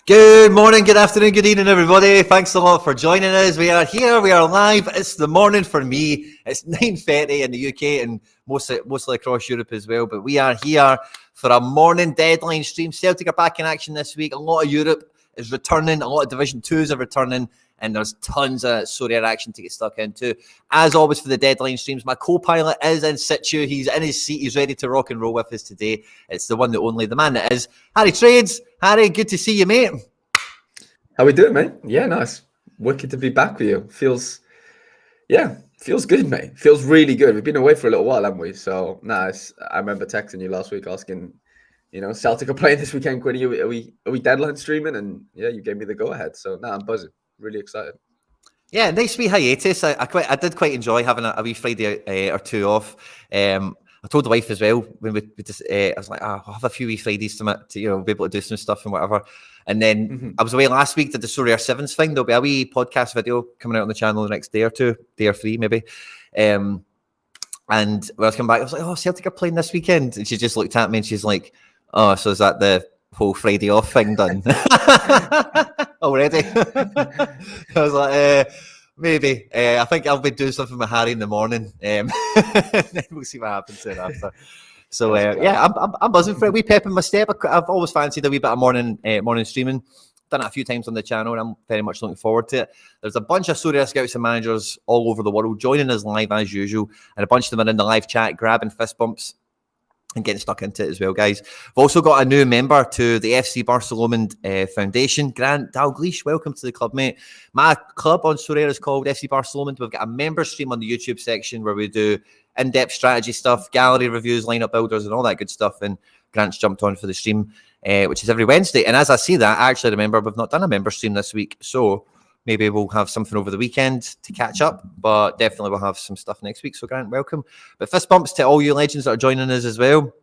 Good morning, good afternoon, good evening, everybody. Thanks a lot for joining us. We are here, we are live. It's the morning for me. It's 9:30 in the UK and mostly across Europe as well. But we are here for a morning deadline stream. Celtic are back in action this week. A lot of Europe is returning. A lot of Division 2s are returning. And there's tons of Sorare action to get stuck into. As always for the deadline streams, my co-pilot is in situ. He's in his seat. He's ready to rock and roll with us today. It's the one, the only, the man that is Harry Trades. Harry, good to see you, mate. How we doing, mate? Yeah, nice. Wicked to be back with you. Feels good, mate. Feels really good. We've been away for a little while, haven't we? So, nice. I remember texting you last week asking, Celtic are playing this weekend, Quinny. Are we deadline streaming? And yeah, you gave me the go-ahead. So, I'm buzzing. Really excited. Yeah, nice wee hiatus. I did quite enjoy having a wee Friday or two off. I told the wife as well when we just, I was like, I'll have a few wee Fridays to be able to do some stuff and whatever. And then I was away last week, did the Sorare Sevens thing. There'll be a wee podcast video coming out on the channel the next day or two, day or three maybe. And when I was coming back, I was like, oh, Celtic are playing this weekend. And she just looked at me and she's like, oh, so is that the whole Friday off thing done already? I was like, maybe. I think I'll be doing something with Harry in the morning. Then we'll see what happens soon after. So I'm buzzing for it. We pep in my step. I've always fancied a wee bit of morning streaming. Done it a few times on the channel, and I'm very much looking forward to it. There's a bunch of Sorare scouts and managers all over the world joining us live as usual, and a bunch of them are in the live chat, grabbing fist bumps and getting stuck into it as well, guys. We've also got a new member to the FC Barcelona Foundation, Grant Dalglish. Welcome to the club, mate. My club on Sorare is called FC Barcelona. We've got a member stream on the YouTube section where we do in-depth strategy stuff, gallery reviews, lineup builders, and all that good stuff. And Grant's jumped on for the stream, which is every Wednesday. And as I see that, I actually remember we've not done a member stream this week. So maybe we'll have something over the weekend to catch up, but definitely we'll have some stuff next week. So Grant, welcome. But fist bumps to all you legends that are joining us as well.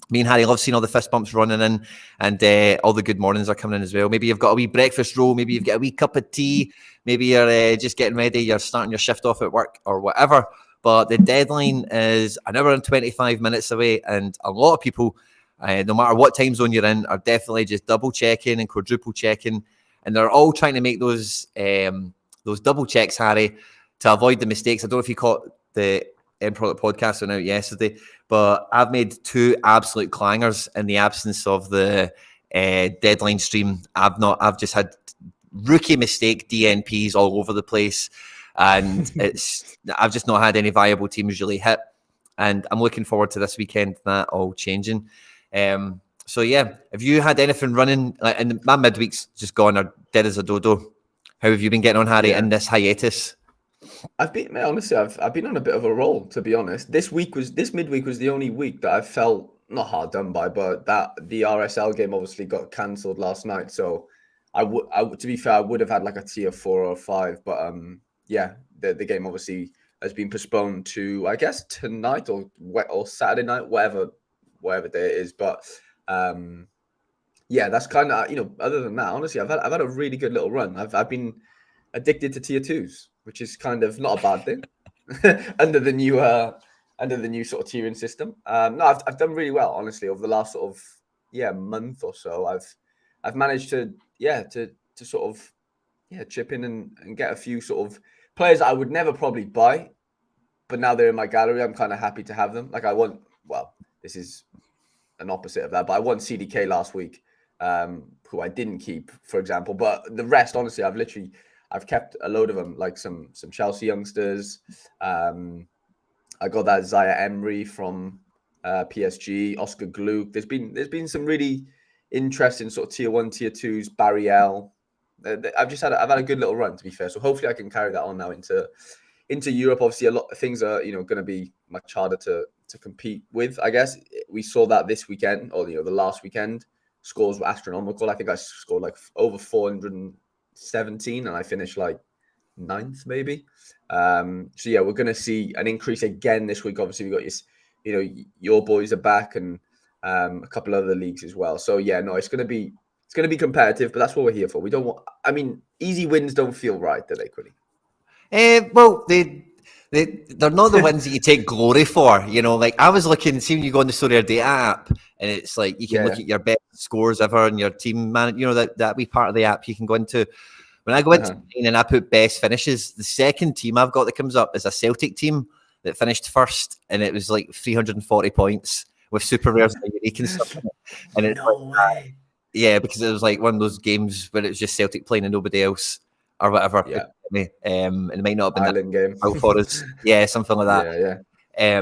Me and Harry love seeing all the fist bumps running in, and all the good mornings are coming in as well. Maybe you've got a wee breakfast roll, maybe you've got a wee cup of tea, maybe you're just getting ready, you're starting your shift off at work or whatever. But the deadline is an hour and 25 minutes away, and a lot of people, no matter what time zone you're in, are definitely just double checking and quadruple checking. And they're all trying to make those double checks, Harry, to avoid the mistakes. I don't know if you caught the end product podcast went out yesterday, but I've made two absolute clangers in the absence of the deadline stream. I've just had rookie mistake DNPs all over the place, and I've just not had any viable teams really hit. And I'm looking forward to this weekend, that all changing. So yeah, have you had anything running? And my midweek's just gone or dead as a dodo. How have you been getting on, Harry, in this hiatus? I've been on a bit of a roll, to be honest. This midweek was the only week that I felt not hard done by, but that the RSL game obviously got cancelled last night. So I would, to be fair, I would have had like a tier 4 or 5, but the game obviously has been postponed to, I guess, tonight or Saturday night, whatever day it is. But that's kind of, other than that, honestly, I've had a really good little run. I've been addicted to tier 2s, which is kind of not a bad thing under the new sort of tiering system. I've done really well, honestly, over the last sort of month or so. I've managed to sort of chip in and get a few sort of players that I would never probably buy, but now they're in my gallery. I'm kind of happy to have them. Like this is an opposite of that, but I won CDK last week, who I didn't keep, for example. But the rest, honestly, I've kept a load of them, like some Chelsea youngsters. I got that Zaya Emery from PSG, Oscar Gluck. There's been some really interesting sort of tier 1, tier 2s, Barry L. I've had a good little run, to be fair. So hopefully I can carry that on now into Europe. Obviously, a lot of things are going to be much harder to compete with. I guess we saw that this weekend, or the last weekend. Scores were astronomical. I think I scored like over 417, and I finished like 9th, maybe. So yeah, we're going to see an increase again this week. Obviously, we got your boys are back, and a couple other leagues as well. So yeah, no, it's going to be competitive, but that's what we're here for. We don't want. I mean, easy wins don't feel right, do they, Quinny? Well, they they're not the ones that you take glory for, like I was looking, see when you go on the Sorare Data app and it's like you can look at your best scores ever and your team man, that wee part of the app you can go into. When I go into and I put best finishes, the second team I've got that comes up is a Celtic team that finished first, and it was like 340 points with super rares and unique and stuff. And it's way. Yeah, because it was like one of those games where it was just Celtic playing and nobody else or whatever. Yeah. And it might not have been Island game out for us. Yeah, something like that. Yeah.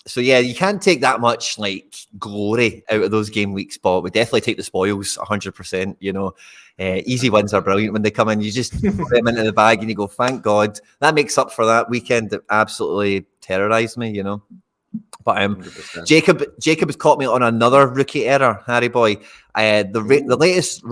So yeah, you can't take that much like glory out of those game weeks, but we definitely take the spoils 100%. Easy wins are brilliant when they come in. You just put them into the bag and you go, thank God. That makes up for that weekend that absolutely terrorized me. But Jacob has caught me on another rookie error, Harry boy. The latest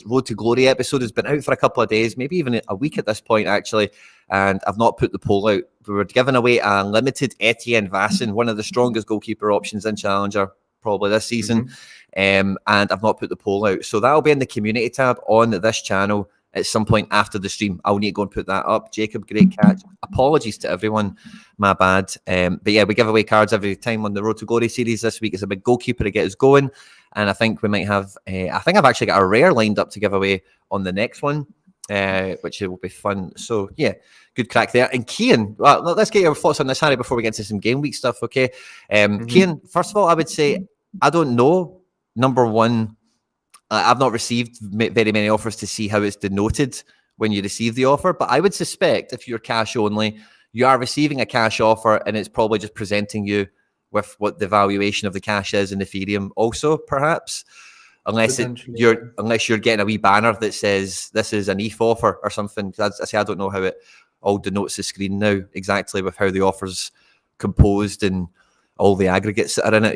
Road to Glory episode has been out for a couple of days, maybe even a week at this point, actually. And I've not put the poll out. We were giving away a limited Etienne Vassin, one of the strongest goalkeeper options in Challenger probably this season. And I've not put the poll out. So that'll be in the community tab on this channel at some point after the stream. I'll need to go and put that up. Jacob, great catch. Apologies to everyone. My bad. But yeah, we give away cards every time on the Road to Glory series. This week is a big goalkeeper to get us going. And I think we might have, I think I've actually got a rare lined up to give away on the next one, which will be fun. So yeah, good crack there. And Cian, well, let's get your thoughts on this, Harry, before we get into some game week stuff, okay? Cian, first of all, I would say, I don't know. Number one, I've not received very many offers to see how it's denoted when you receive the offer, but I would suspect if you're cash only, you are receiving a cash offer and it's probably just presenting you with what the valuation of the cash is in Ethereum also, perhaps, unless you're getting a wee banner that says this is an ETH offer or something. I don't know how it all denotes the screen now exactly with how the offer's composed and all the aggregates that are in it,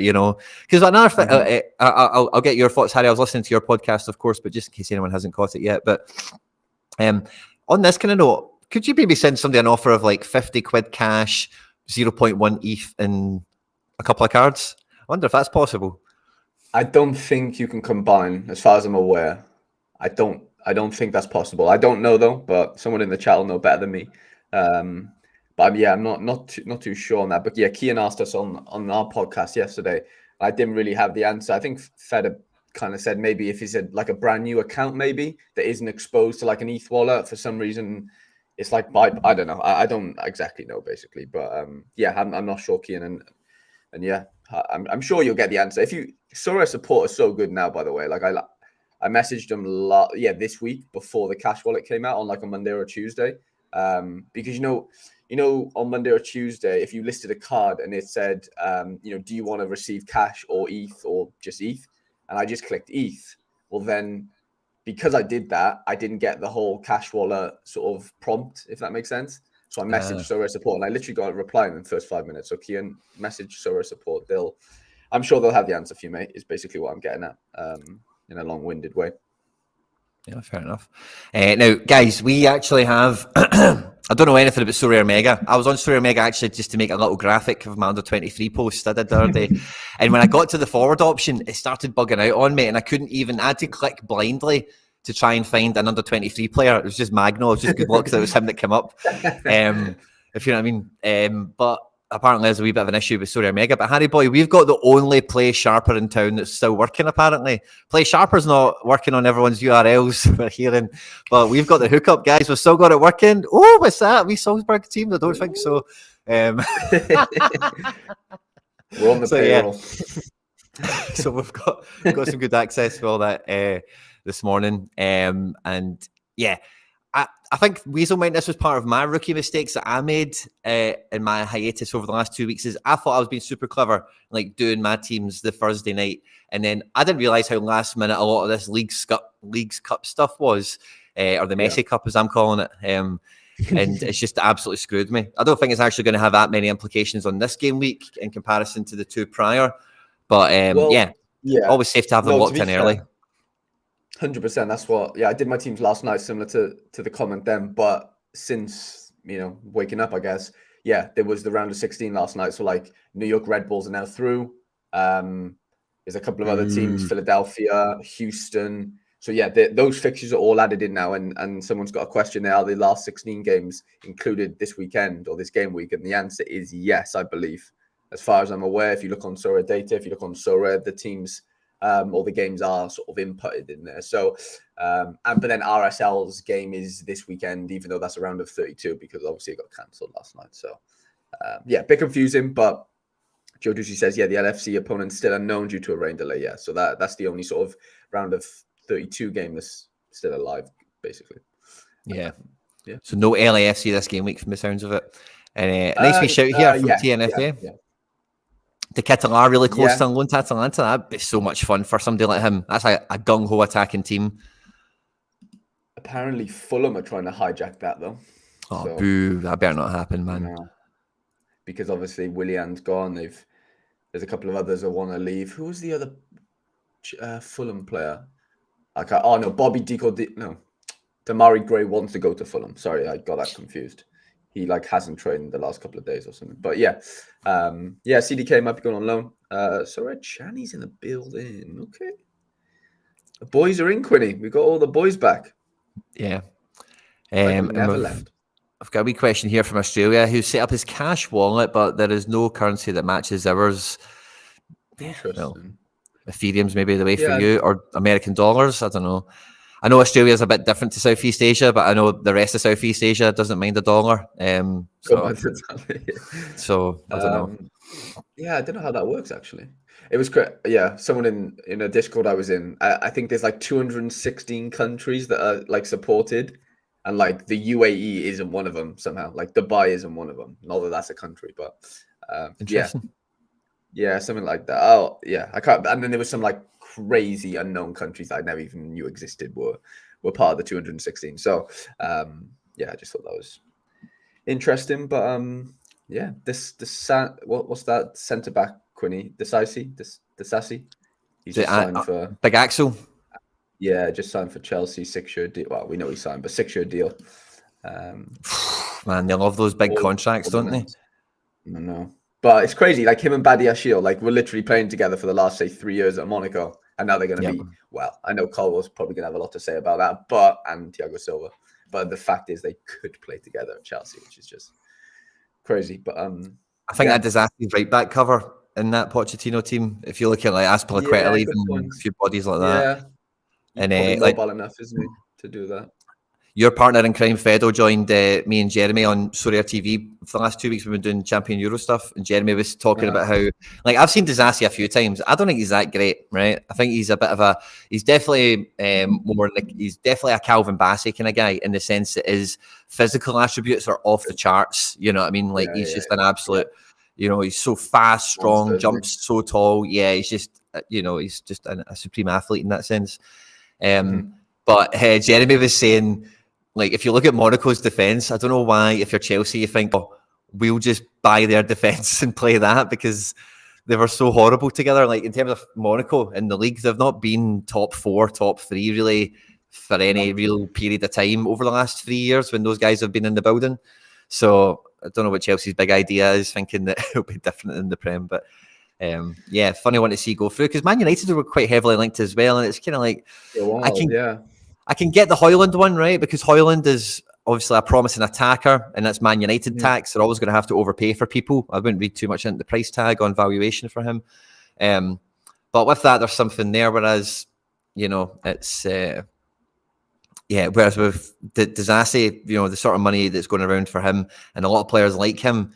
Because another thing, I'll get your thoughts, Harry. I was listening to your podcast, of course, but just in case anyone hasn't caught it yet. But on this kind of note, could you maybe send somebody an offer of like 50 quid cash, 0.1 ETH, and a couple of cards? I wonder if that's possible. I don't think you can combine, as far as I'm aware. I don't think that's possible. I don't know though, but someone in the chat will know better than me. But yeah, I'm not too sure on that. But yeah, Cian asked us on our podcast yesterday. I didn't really have the answer. I think Fed kind of said maybe if he's like a brand new account, maybe that isn't exposed to like an ETH wallet for some reason, it's like I don't know. I don't exactly know basically. But yeah, I'm not sure, Cian, and yeah, I'm sure you'll get the answer. If you Sorare support is so good now, by the way. Like I messaged them this week before the cash wallet came out on like a Monday or a Tuesday, because on Monday or Tuesday, if you listed a card and it said, do you want to receive cash or ETH or just ETH? And I just clicked ETH. Well, then because I did that, I didn't get the whole cash wallet sort of prompt, if that makes sense. So I messaged Sorare support and I literally got a reply in the first 5 minutes. So Cian, message Sorare support. I'm sure they'll have the answer for you, mate, is basically what I'm getting at in a long-winded way. Yeah, fair enough. Now, guys, we actually have... I don't know anything about Sorare Mega. I was on Sorare Mega actually just to make a little graphic of my under 23 post I did the other day. And when I got to the forward option, it started bugging out on me and I had to click blindly to try and find an under 23 player. It was just Magno. It was just good luck because it was him that came up. If you know what I mean. But apparently there's a wee bit of an issue with Sorare Mega. But Harry boy, we've got the only Play Sharper in town that's still working apparently. Play Sharper's not working on everyone's URLs we're hearing, but we've got the hookup, guys. We've still got it working. Oh, what's that? We Salzburg team? I don't think so. We're on the payroll. Yeah. So we've got some good access for all that this morning. And yeah, I think Weasel Mind, this was part of my rookie mistakes that I made in my hiatus over the last 2 weeks. Is I thought I was being super clever, like doing my teams the Thursday night, and then I didn't realize how last minute a lot of this Leagues Cup stuff was, or the Messi Cup as I'm calling it. And it's just absolutely screwed me. I don't think it's actually going to have that many implications on this game week in comparison to the two prior. But always safe to have them locked in early. 100%. That's what. Yeah, I did my teams last night, similar to the comment then. But since waking up, I guess. Yeah, there was the round of 16 last night. So like New York Red Bulls are now through. There's a couple of other teams: Philadelphia, Houston. So yeah, those fixtures are all added in now, and someone's got a question there: are the last 16 games included this weekend or this game week? And the answer is yes, I believe. As far as I'm aware, if you look on Sorare data, if you look on Sorare, the teams or the games are sort of inputted in there. So, but then RSL's game is this weekend, even though that's a round of 32 because obviously it got cancelled last night. So yeah, a bit confusing, but Joe Ducey says, yeah, the LFC opponent's still unknown due to a rain delay. Yeah, so that's the only sort of round of 32 game that's still alive, basically. Yeah. Yeah. So no LAFC this game week from the sounds of it. And nice wee shout here from TNFA. Yeah. De Ketelaar really close to loan to Atalanta. That'd be so much fun for somebody like him. That's a gung-ho attacking team. Apparently Fulham are trying to hijack that, though. Oh, so, boo. That better not happen, man. No. Because obviously Willian's gone. There's a couple of others that want to leave. Who was the other Fulham player? Bobby Deco. No, Damari Gray wants to go to Fulham. Sorry, I got that confused. He hasn't trained the last couple of days or something. But yeah, CDK might be going on loan. Sorare Chani's in the building. Okay, the boys are in, Quinny. We got all the boys back. Yeah, never left. I've got a wee question here from Australia who set up his cash wallet, but there is no currency that matches ours. Interesting. Well, Ethereum's maybe the way for you, or American dollars. I don't know. I know Australia's a bit different to Southeast Asia, but I know the rest of Southeast Asia doesn't mind a dollar. So I don't know. Yeah, I don't know how that works actually. It was great. Yeah, someone in a Discord I was in. I think there's 216 countries that are supported, and the UAE isn't one of them somehow. Dubai isn't one of them. Not that that's a country, but interesting. Yeah, something like that. Oh, yeah, I can't. And then there was some crazy unknown countries that I never even knew existed were part of the 216. So I just thought that was interesting. But yeah, what's that centre back, Quinny? Disasi? He's just signed for Big Axel. Yeah, just signed for Chelsea, 6-year deal. Well, we know he signed, but 6-year deal. Man, they love those big contracts, don't they? I know. But it's crazy. Him and Badiashile, we're literally playing together for the last, say, 3 years at Monaco. And now they're going to be, well, I know Colwell's probably going to have a lot to say about that, and Thiago Silva. But the fact is they could play together at Chelsea, which is just crazy. But I think that disastrous right back cover in that Pochettino team, if you look at Aspilicueta leaving, a few bodies like that. Yeah. And mobile enough, isn't he, to do that? Your partner in crime, Fedo, joined me and Jeremy on Sorare TV for the last 2 weeks. We've been doing Champion Euro stuff, and Jeremy was talking about how, I've seen Disasi a few times. I don't think he's that great, right? I think he's a bit of he's definitely he's definitely a Calvin Bassey kind of guy in the sense that his physical attributes are off the charts. You know what I mean? He's just an absolute, he's so fast, strong, jumps so tall. Yeah, he's just, he's just a supreme athlete in that sense. But Jeremy was saying, if you look at Monaco's defence, I don't know why, if you're Chelsea, you think, we'll just buy their defence and play that because they were so horrible together. In terms of Monaco in the league, they've not been top 4, top 3 really for any real period of time over the last 3 years when those guys have been in the building. So I don't know what Chelsea's big idea is, thinking that it'll be different in the Prem. But funny one to see go through because Man United were quite heavily linked as well. And it's kind of I can get the Højlund one, right? Because Højlund is obviously a promising attacker, and that's Man United tax. They're always going to have to overpay for people. I wouldn't read too much into the price tag on valuation for him. But with that, there's something there. Whereas, it's whereas with Disasi, the sort of money that's going around for him, and a lot of players like him,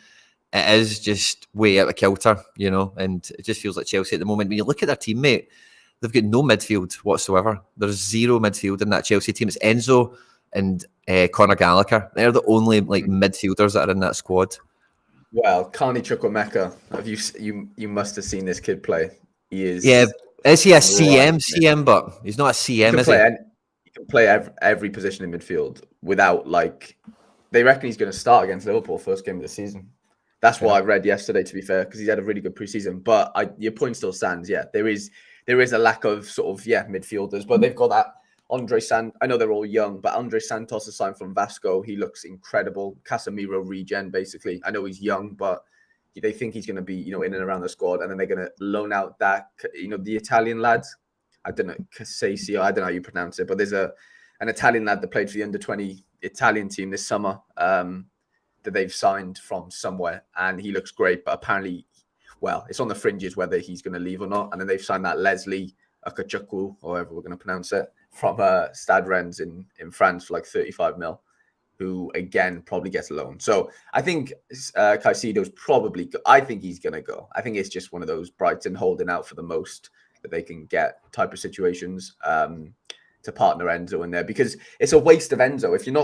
it is just way out of kilter, and it just feels like Chelsea at the moment. When you look at their teammate, they've got no midfield whatsoever. There's zero midfield in that Chelsea team. It's Enzo and Conor Gallagher. They're the only midfielders that are in that squad. Well, Carney Chukwuemeka, you must have seen this kid play. He is. Yeah, is he a CM? But he's not a CM, is he? He can play every position in midfield without They reckon he's going to start against Liverpool first game of the season. That's what I read yesterday. To be fair, because he's had a really good preseason. But your point still stands. Yeah, there is a lack of sort of midfielders, but they've got that Andre Santos. I know they're all young, but Andre Santos is signed from Vasco. He looks incredible. Casemiro regen, basically. I know he's young, but they think he's going to be in and around the squad, and then they're going to loan out that the Italian lads. I don't know, Casasio, I don't know how you pronounce it, but there's an Italian lad that played for the under-20 Italian team this summer that they've signed from somewhere, and he looks great, but apparently, well, it's on the fringes whether he's going to leave or not. And then they've signed that Leslie Akachukwu, or however we're going to pronounce it, from Stade Rennes in France for like 35 mil, who again probably gets a loan. So I think Caicedo's probably, I think he's going to go. I think it's just one of those Brighton holding out for the most that they can get type of situations to partner Enzo in there, because it's a waste of Enzo. If you're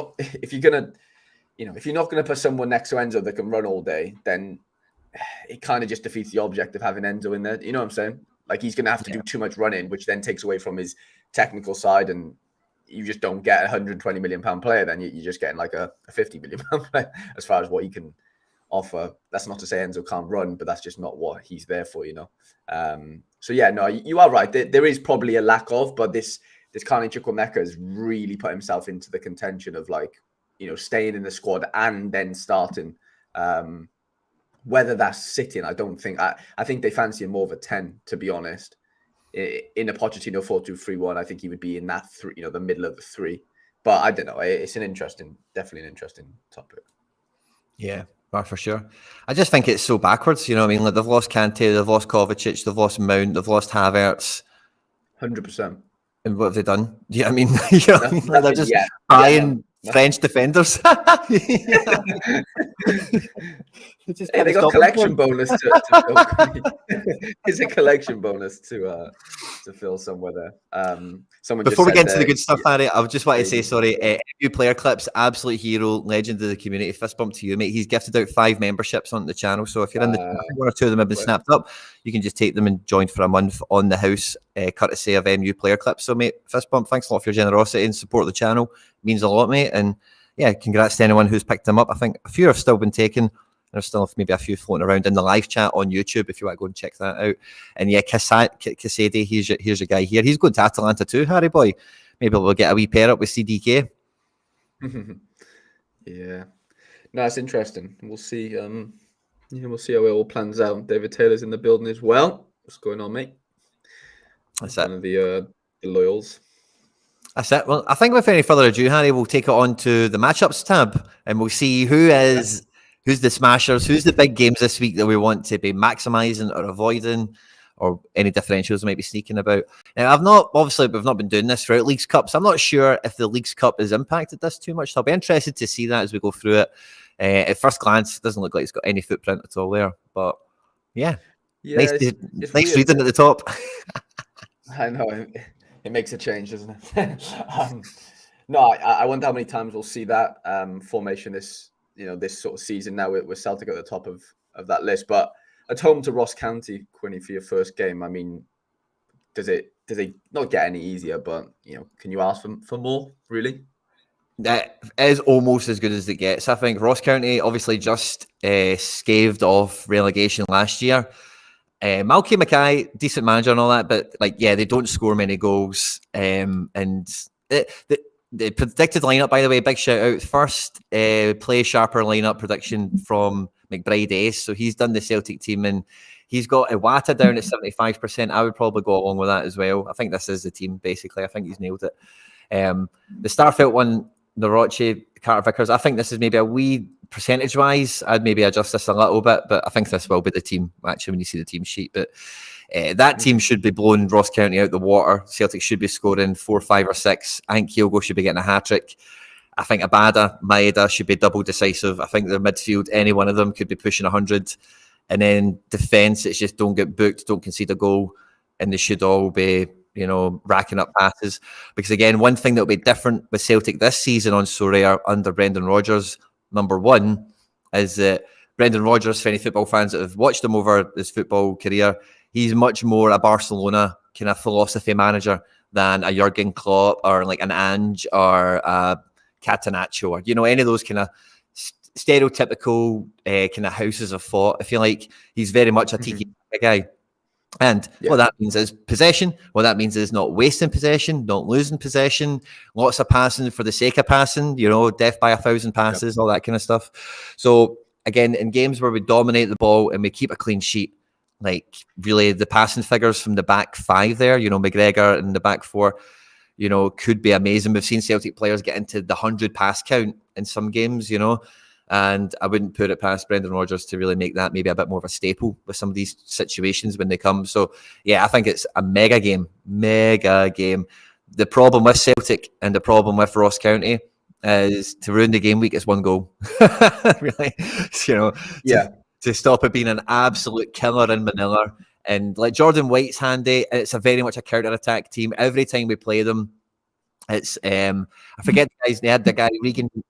not going to put someone next to Enzo that can run all day, then it kind of just defeats the object of having Enzo in there. You know what I'm saying? Like, he's going to have to do too much running, which then takes away from his technical side, and you just don't get a £120 million player. Then you're just getting like a £50 million player as far as what he can offer. That's not to say Enzo can't run, but that's just not what he's there for, you know? So yeah, no, you are right. There is probably a lack of, but this Carney Chukwuemeka has really put himself into the contention of, like, you know, staying in the squad and then starting. Whether that's sitting, I don't think. I think they fancy him more of a 10, to be honest. In a Pochettino 4-2-3-1, I think he would be in that three, you know, the middle of the three. But I don't know. It's definitely an interesting topic. Yeah, for sure. I just think it's so backwards. You know what I mean? Like, they've lost Kante, they've lost Kovacic, they've lost Mount, they've lost Havertz. 100%. And what have they done? Yeah, I mean, you know what I mean? Like, they're just buying French defenders. Hey, they got collection bonus to fill. It's a collection bonus to fill somewhere there. Someone Before we just get into the good stuff, Harry, I just want to say, sorry, MU Player Clips, absolute hero, legend of the community. Fist bump to you, mate. He's gifted out 5 memberships on the channel. So if you're in the, I think 1 or 2 of them have been snapped up, you can just take them and join for a month on the house, courtesy of MU Player Clips. So, mate, fist bump. Thanks a lot for your generosity and support of the channel. It means a lot, mate. And yeah, congrats to anyone who's picked them up. I think a few have still been taken. There's still maybe a few floating around in the live chat on YouTube if you want to go and check that out. And yeah, Casade, here's your guy here. He's going to Atalanta too, Harry boy. Maybe we'll get a wee pair up with CDK. Yeah, no, it's interesting. We'll see. We'll see how it all plans out. David Taylor's in the building as well. What's going on, mate? That's one of the loyals. That's it. Well, I think with any further ado, Harry, we'll take it on to the matchups tab, and we'll see who's the smashers, who's the big games this week that we want to be maximising or avoiding, or any differentials we might be sneaking about. Now, we've not been doing this throughout Leagues Cup, so I'm not sure if the Leagues Cup has impacted this too much. So I'll be interested to see that as we go through it. At first glance, it doesn't look like it's got any footprint at all there, but yeah nice reading at the top. I know. It makes a change, doesn't it? No, I wonder how many times we'll see that formation this sort of season. Now with Celtic at the top of that list, but at home to Ross County, Quinny, for your first game. I mean, does it not get any easier? But can you ask for more? Really? That is almost as good as it gets. I think Ross County obviously just scathed off relegation last year. Malky Mackay, decent manager and all that, but they don't score many goals. And the predicted lineup, by the way, big shout out. First play sharper lineup prediction from McBride Ace. So he's done the Celtic team and he's got Iwata down at 75%. I would probably go along with that as well. I think this is the team, basically. I think he's nailed it. The Starfelt one, Naroche, Carter Vickers, I think this is maybe a wee percentage-wise. I'd maybe adjust this a little bit, but I think this will be the team, actually, when you see the team sheet. But that team should be blowing Ross County out the water. Celtic should be scoring 4, 5 or 6. I think Kyogo should be getting a hat-trick. I think Abada, Maeda should be double decisive. I think their midfield, any one of them could be pushing 100. And then defence, it's just don't get booked, don't concede a goal, and they should all be racking up passes. Because again, one thing that will be different with Celtic this season on Sorare under Brendan Rodgers, number one, is that Brendan Rodgers, for any football fans that have watched him over his football career, he's much more a Barcelona kind of philosophy manager than a Jurgen Klopp or like an Ange or a Catenaccio or, any of those kind of stereotypical kind of houses of thought. I feel like he's very much a tiki guy. And what that means is possession. What that means is not wasting possession, not losing possession, lots of passing for the sake of passing, death by 1,000 passes, all that kind of stuff. So again, in games where we dominate the ball and we keep a clean sheet, like really the passing figures from the back five there, McGregor and the back four, could be amazing. We've seen Celtic players get into the 100 pass count in some games, and I wouldn't put it past Brendan Rodgers to really make that maybe a bit more of a staple with some of these situations when they come. So, yeah, I think it's a mega game. The problem with Celtic and the problem with Ross County is to ruin the game week is one goal. Really, to stop it being an absolute killer in Manila. And like Jordan White's handy, it's a very much a counter-attack team. Every time we play them, it's I forget the guy's name. The guy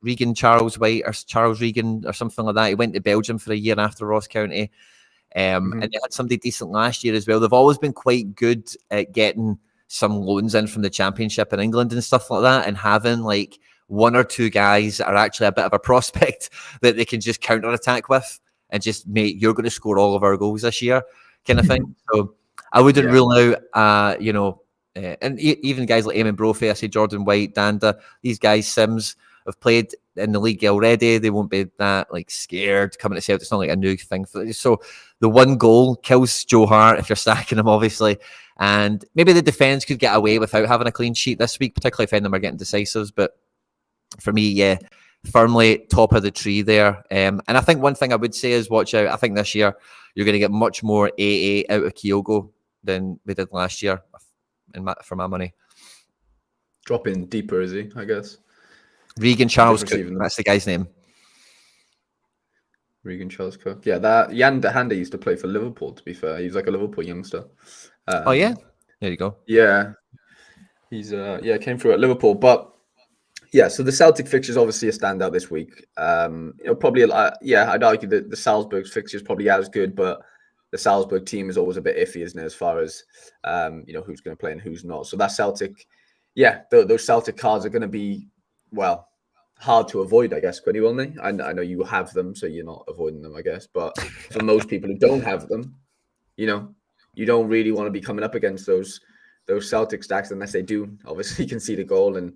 Regan Charles White or Charles Regan or something like that. He went to Belgium for a year after Ross County, and they had somebody decent last year as well. They've always been quite good at getting some loans in from the Championship in England and stuff like that, and having like one or two guys that are actually a bit of a prospect that they can just counter-attack with and just you're going to score all of our goals this year, kind of thing. So I wouldn't rule out, and even guys like Eamon Brophy, I say Jordan White, Danda, these guys, Sims, have played in the league already. They won't be that like scared coming to Celtic. It's not like a new thing for them. So the one goal kills Joe Hart if you're stacking him, obviously. And maybe the defence could get away without having a clean sheet this week, particularly if any of them are getting decisives. But for me, firmly top of the tree there. And I think one thing I would say is watch out. I think this year you're going to get much more AA out of Kyogo than we did last year, for my money. Dropping deeper, is he? I guess. Regan Charles Cook, that's the guy's name. Regan Charles Cook. Yeah, that Jan de Hande used to play for Liverpool, to be fair. He was like a Liverpool youngster. Oh, yeah? There you go. Yeah. He's came through at Liverpool. But yeah, so the Celtic fixtures obviously a standout this week. Probably, I'd argue that the Salzburg's fixture is probably as good, but the Salzburg team is always a bit iffy, isn't it, as far as who's going to play and who's not. So that Celtic, those Celtic cards are going to be hard to avoid, I guess, Quinny, won't they? I know you have them, so you're not avoiding them, I guess. But for most people who don't have them, you don't really want to be coming up against those Celtic stacks unless they do obviously concede a goal and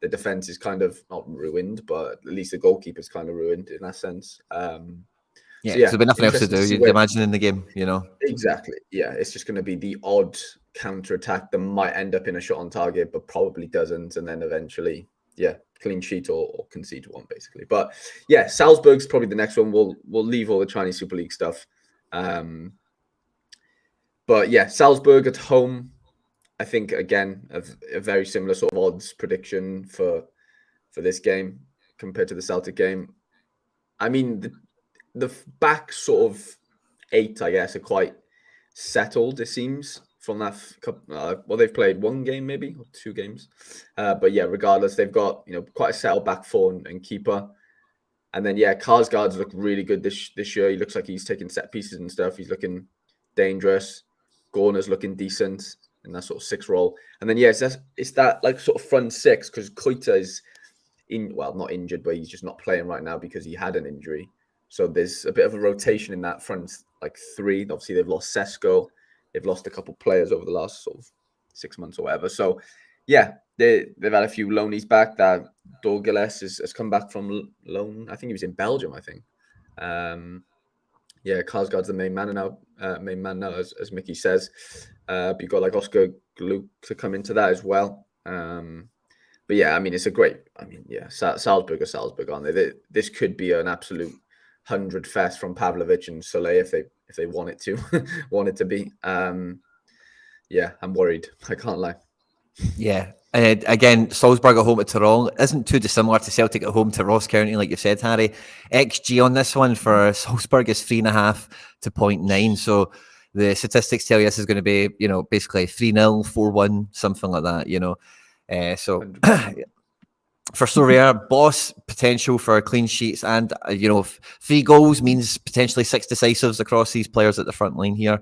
the defense is kind of not ruined, but at least the goalkeeper's kind of ruined in that sense. There'll be nothing else to do. You imagine in the game, Exactly. Yeah, it's just going to be the odd counter attack that might end up in a shot on target, but probably doesn't, and then eventually, clean sheet or concede one, basically. But Salzburg's probably the next one. We'll leave all the Chinese Super League stuff. But Salzburg at home, I think again a very similar sort of odds prediction for this game compared to the Celtic game. I mean, the back sort of 8, I guess, are quite settled, it seems, from that couple. They've played one game maybe or 2 games, but regardless, they've got quite a settled back 4 and keeper, and then Karsgaard's looked really good this year. He looks like he's taking set pieces and stuff. He's looking dangerous. Gorner's looking decent in that sort of 6 role, and then it's that like sort of front 6 because Koita is not injured, but he's just not playing right now because he had an injury. So there's a bit of a rotation in that front, like 3. Obviously, they've lost Sesko. They've lost a couple of players over the last sort of 6 months or whatever. So, they've had a few loanies back. That Dorgeles has come back from loan. I think he was in Belgium, I think. Karsgaard's the main man now, as Mickey says. But you've got like Oscar Gluck to come into that as well. But I mean, it's a great. I mean, Salzburg are Salzburg, aren't they? This could be an absolute 100 fest from Pavlovic and Soleil if they want it to be. I'm worried. I can't lie. Yeah. Again, Salzburg at home to Tyrone isn't too dissimilar to Celtic at home to Ross County, like you said, Harry. XG on this one for Salzburg is 3.5 to 0.9. So the statistics tell you this is going to be, basically 3-0, 4-1, something like that, So for Sorare, boss potential for clean sheets and, 3 goals means potentially 6 decisives across these players at the front line here.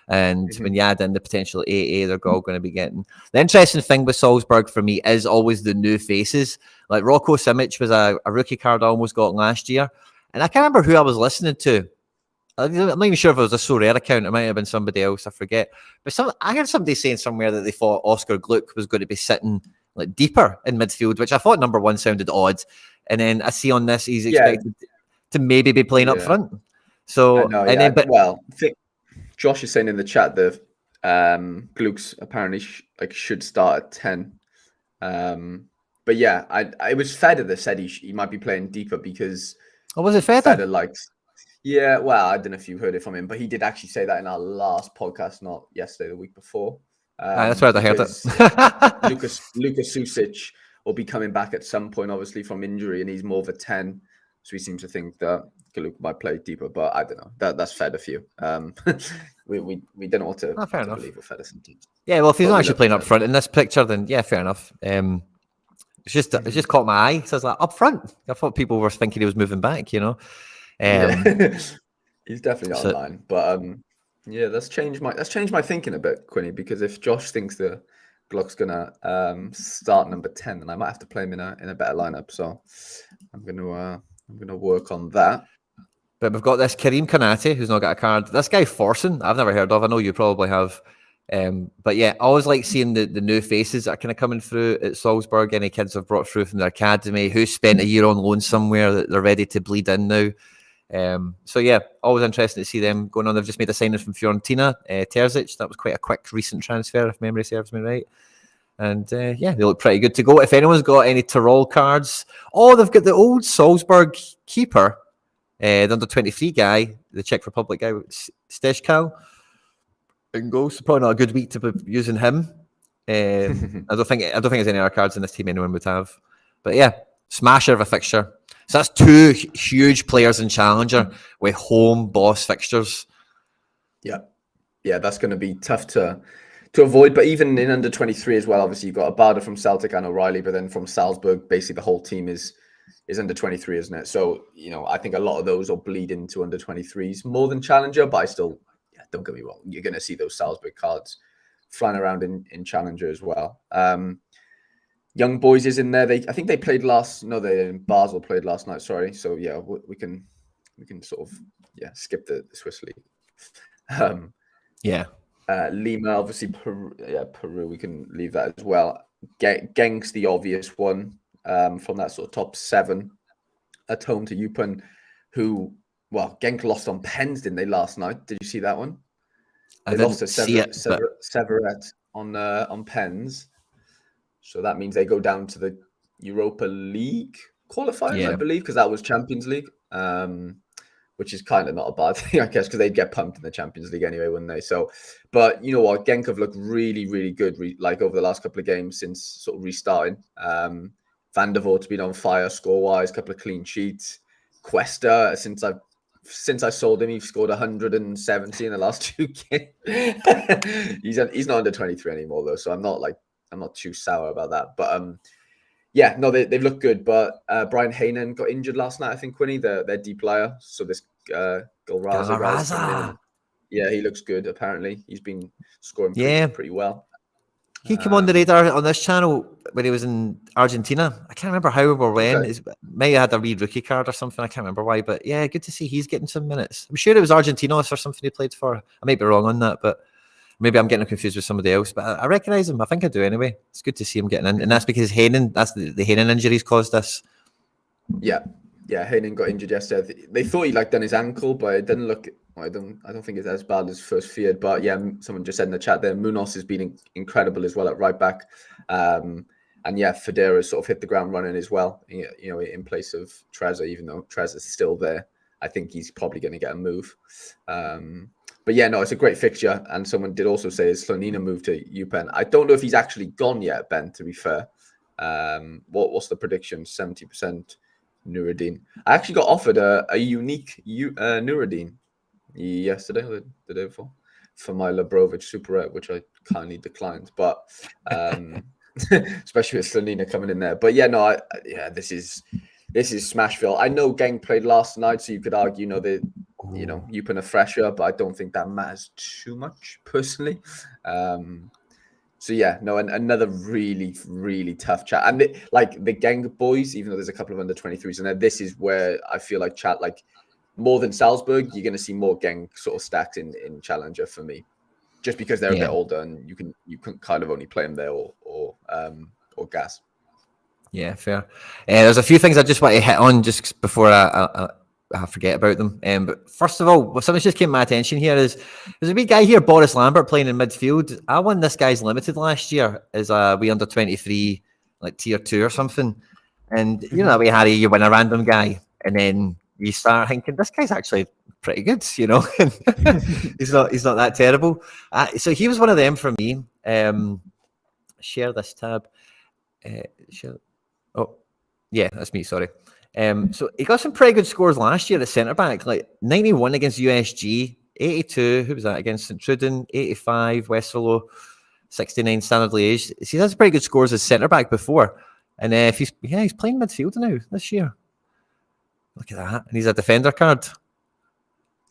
And when you add in the potential AA, they're all going to be getting. The interesting thing with Salzburg for me is always the new faces. Like Rocco Simic was a rookie card I almost got last year. And I can't remember who I was listening to. I'm not even sure if it was a Sorare account. It might have been somebody else. I forget. But I heard somebody saying somewhere that they thought Oscar Gluck was going to be sitting like deeper in midfield, which I thought number 1 sounded odd. And then I see on this, he's expected to maybe be playing up front. So, Josh is saying in the chat that Gluck's apparently should start at 10. But yeah, it was Feder that said he might be playing deeper because was it Feder? Feder likes. Yeah, well, I don't know if you heard it from him, but he did actually say that in our last podcast, not yesterday, the week before. That's where I heard it. Lucas Susic will be coming back at some point, obviously from injury, and he's more of a 10. So he seems to think that Galuk might play deeper, but I don't know. That's Feder for you. We don't know what to believe with Feder sometimes. Yeah, well, if he's not actually playing up front in this picture, then yeah, fair enough. It's just caught my eye. So I was like, up front. I thought people were thinking he was moving back, you know. He's definitely not online, but yeah, that's changed my thinking a bit, Quinny, because if Josh thinks that Gluck's gonna start number 10, then I might have to play him in a better lineup. So I'm gonna work on that. But we've got this Kareem Kanate, who's not got a card. This guy Forsen, I've never heard of. I know you probably have. But yeah, I always like seeing the new faces that are kind of coming through at Salzburg. Any kids have brought through from their academy who spent a year on loan somewhere that they're ready to bleed in now. So yeah, always interesting to see them going on. They've just made a signing from Fiorentina, Terzic. That was quite a quick recent transfer, if memory serves me right. And yeah, they look pretty good to go. If anyone's got any Tyrol cards, they've got the old Salzburg keeper, the under-23 guy, the Czech Republic guy, Stejkal. In goals, probably not a good week to be using him. I don't think there's any other cards in this team anyone would have. But yeah, smasher of a fixture. So that's two huge players in Challenger with home boss fixtures. Yeah, that's going to be tough to avoid. But even in under 23 as well, obviously you've got Abada from Celtic and O'Reilly, but then from Salzburg, basically the whole team is under 23, isn't it? So I think a lot of those will bleed into under 23s more than Challenger. But I still, don't get me wrong, you're going to see those Salzburg cards flying around in Challenger as well. Young Boys is in there. I think they played Basel played last night. Sorry. So yeah, we can sort of skip the Swiss league. Lima, obviously Peru. We can leave that as well. Genk's the obvious one from that sort of top 7 at home to Eupen, who Genk lost on pens, didn't they, last night? Did you see that one? They lost to Severet on pens. So that means they go down to the Europa League qualifiers, I believe, because that was Champions League, which is kind of not a bad thing, I guess, because they'd get pumped in the Champions League anyway, wouldn't they? So, but you know what? Genk have looked really, really good, over the last couple of games since sort of restarting. Van der Voort's been on fire score-wise, a couple of clean sheets. Cuesta, since I sold him, he scored 170 in the last 2 games. He's not under 23 anymore, though, so I'm not too sour about that. But they've looked good. But Brian Haynen got injured last night, I think, Quinny, their deep player. So this Galraza guy's coming in. Yeah, he looks good, apparently. He's been scoring pretty well. He came on the radar on this channel when he was in Argentina. I can't remember how or when. Okay. May have had a wee rookie card or something. I can't remember why. But yeah, good to see he's getting some minutes. I'm sure it was Argentinos or something he played for. I might be wrong on that, but maybe I'm getting confused with somebody else. But I recognise him. I think I do anyway. It's good to see him getting in. And that's because that's the Haynen injuries caused this. Yeah, Haynen got injured yesterday. They thought he done his ankle, but it didn't look... I don't think it's as bad as first feared, but yeah, someone just said in the chat there, Munoz has been incredible as well at right back, and yeah, Federa sort of hit the ground running as well. In place of Trezor, even though Trezor's still there, I think he's probably going to get a move. But yeah, no, it's a great fixture, and someone did also say is Slonina moved to Eupen. I don't know if he's actually gone yet, Ben. To be fair, what's the prediction? 70% Nuruddin. I actually got offered a unique Nuruddin yesterday or the day before for my Labrovic Super Rare, which I kindly declined, but especially with Slonina coming in there. But yeah, no, this is Smashville. I know Genk played last night, so you could argue, Eupen are fresher, but I don't think that matters too much personally. So yeah, no, another really, really tough chat. And the Genk boys, even though there's a couple of under 23s in there, this is where I feel like chat, more than Salzburg, you're going to see more Genk sort of stacked in Challenger for me, just because they're a bit older and you can kind of only play them there or gas. Yeah, fair. There's a few things I just want to hit on just before I I forget about them. But first of all, what something just came to my attention here is there's a wee guy here, Boris Lambert, playing in midfield. I won this guy's limited last year as a wee under 23, like tier 2 or something. And you know, we Harry, you win a random guy, and then you start thinking this guy's actually pretty good, you know. he's not that terrible. So he was one of them for me. Share this tab. Share. Oh, yeah, that's me. Sorry. So he got some pretty good scores last year at centre back, like 91 against USG, 82. Who was that against St Truden? 85 Westfalo, 69 Standard Liège. He has pretty good scores as centre back before, and if he's playing midfield now this year. Look at that, and he's a defender card.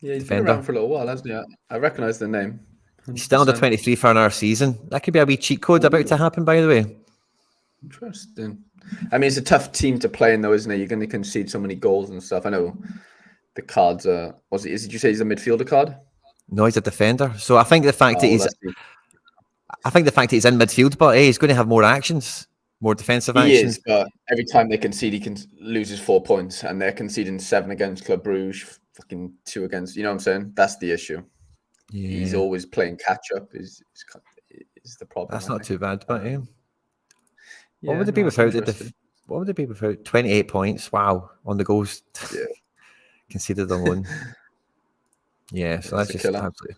Yeah, he's been around for a little while, hasn't he? I recognise the name. 100%. He's still under 23 for another season. That could be a wee cheat code about to happen, by the way. Interesting. I mean, it's a tough team to play in, though, isn't it? You're going to concede so many goals and stuff. I know the cards are. Did you say he's a midfielder card? No, he's a defender. So I think the fact that he's in midfield, but he's going to have more actions, more defensive actions. He is, but every time they concede, he loses 4 points, and they're conceding 7 against Club Brugge, fucking 2 against. You know what I'm saying? That's the issue. Yeah. He's always playing catch up. Is the problem? That's not too bad, but yeah. What would it be without 28 points? Wow, on the goals conceded alone. Yeah, so that's just absolutely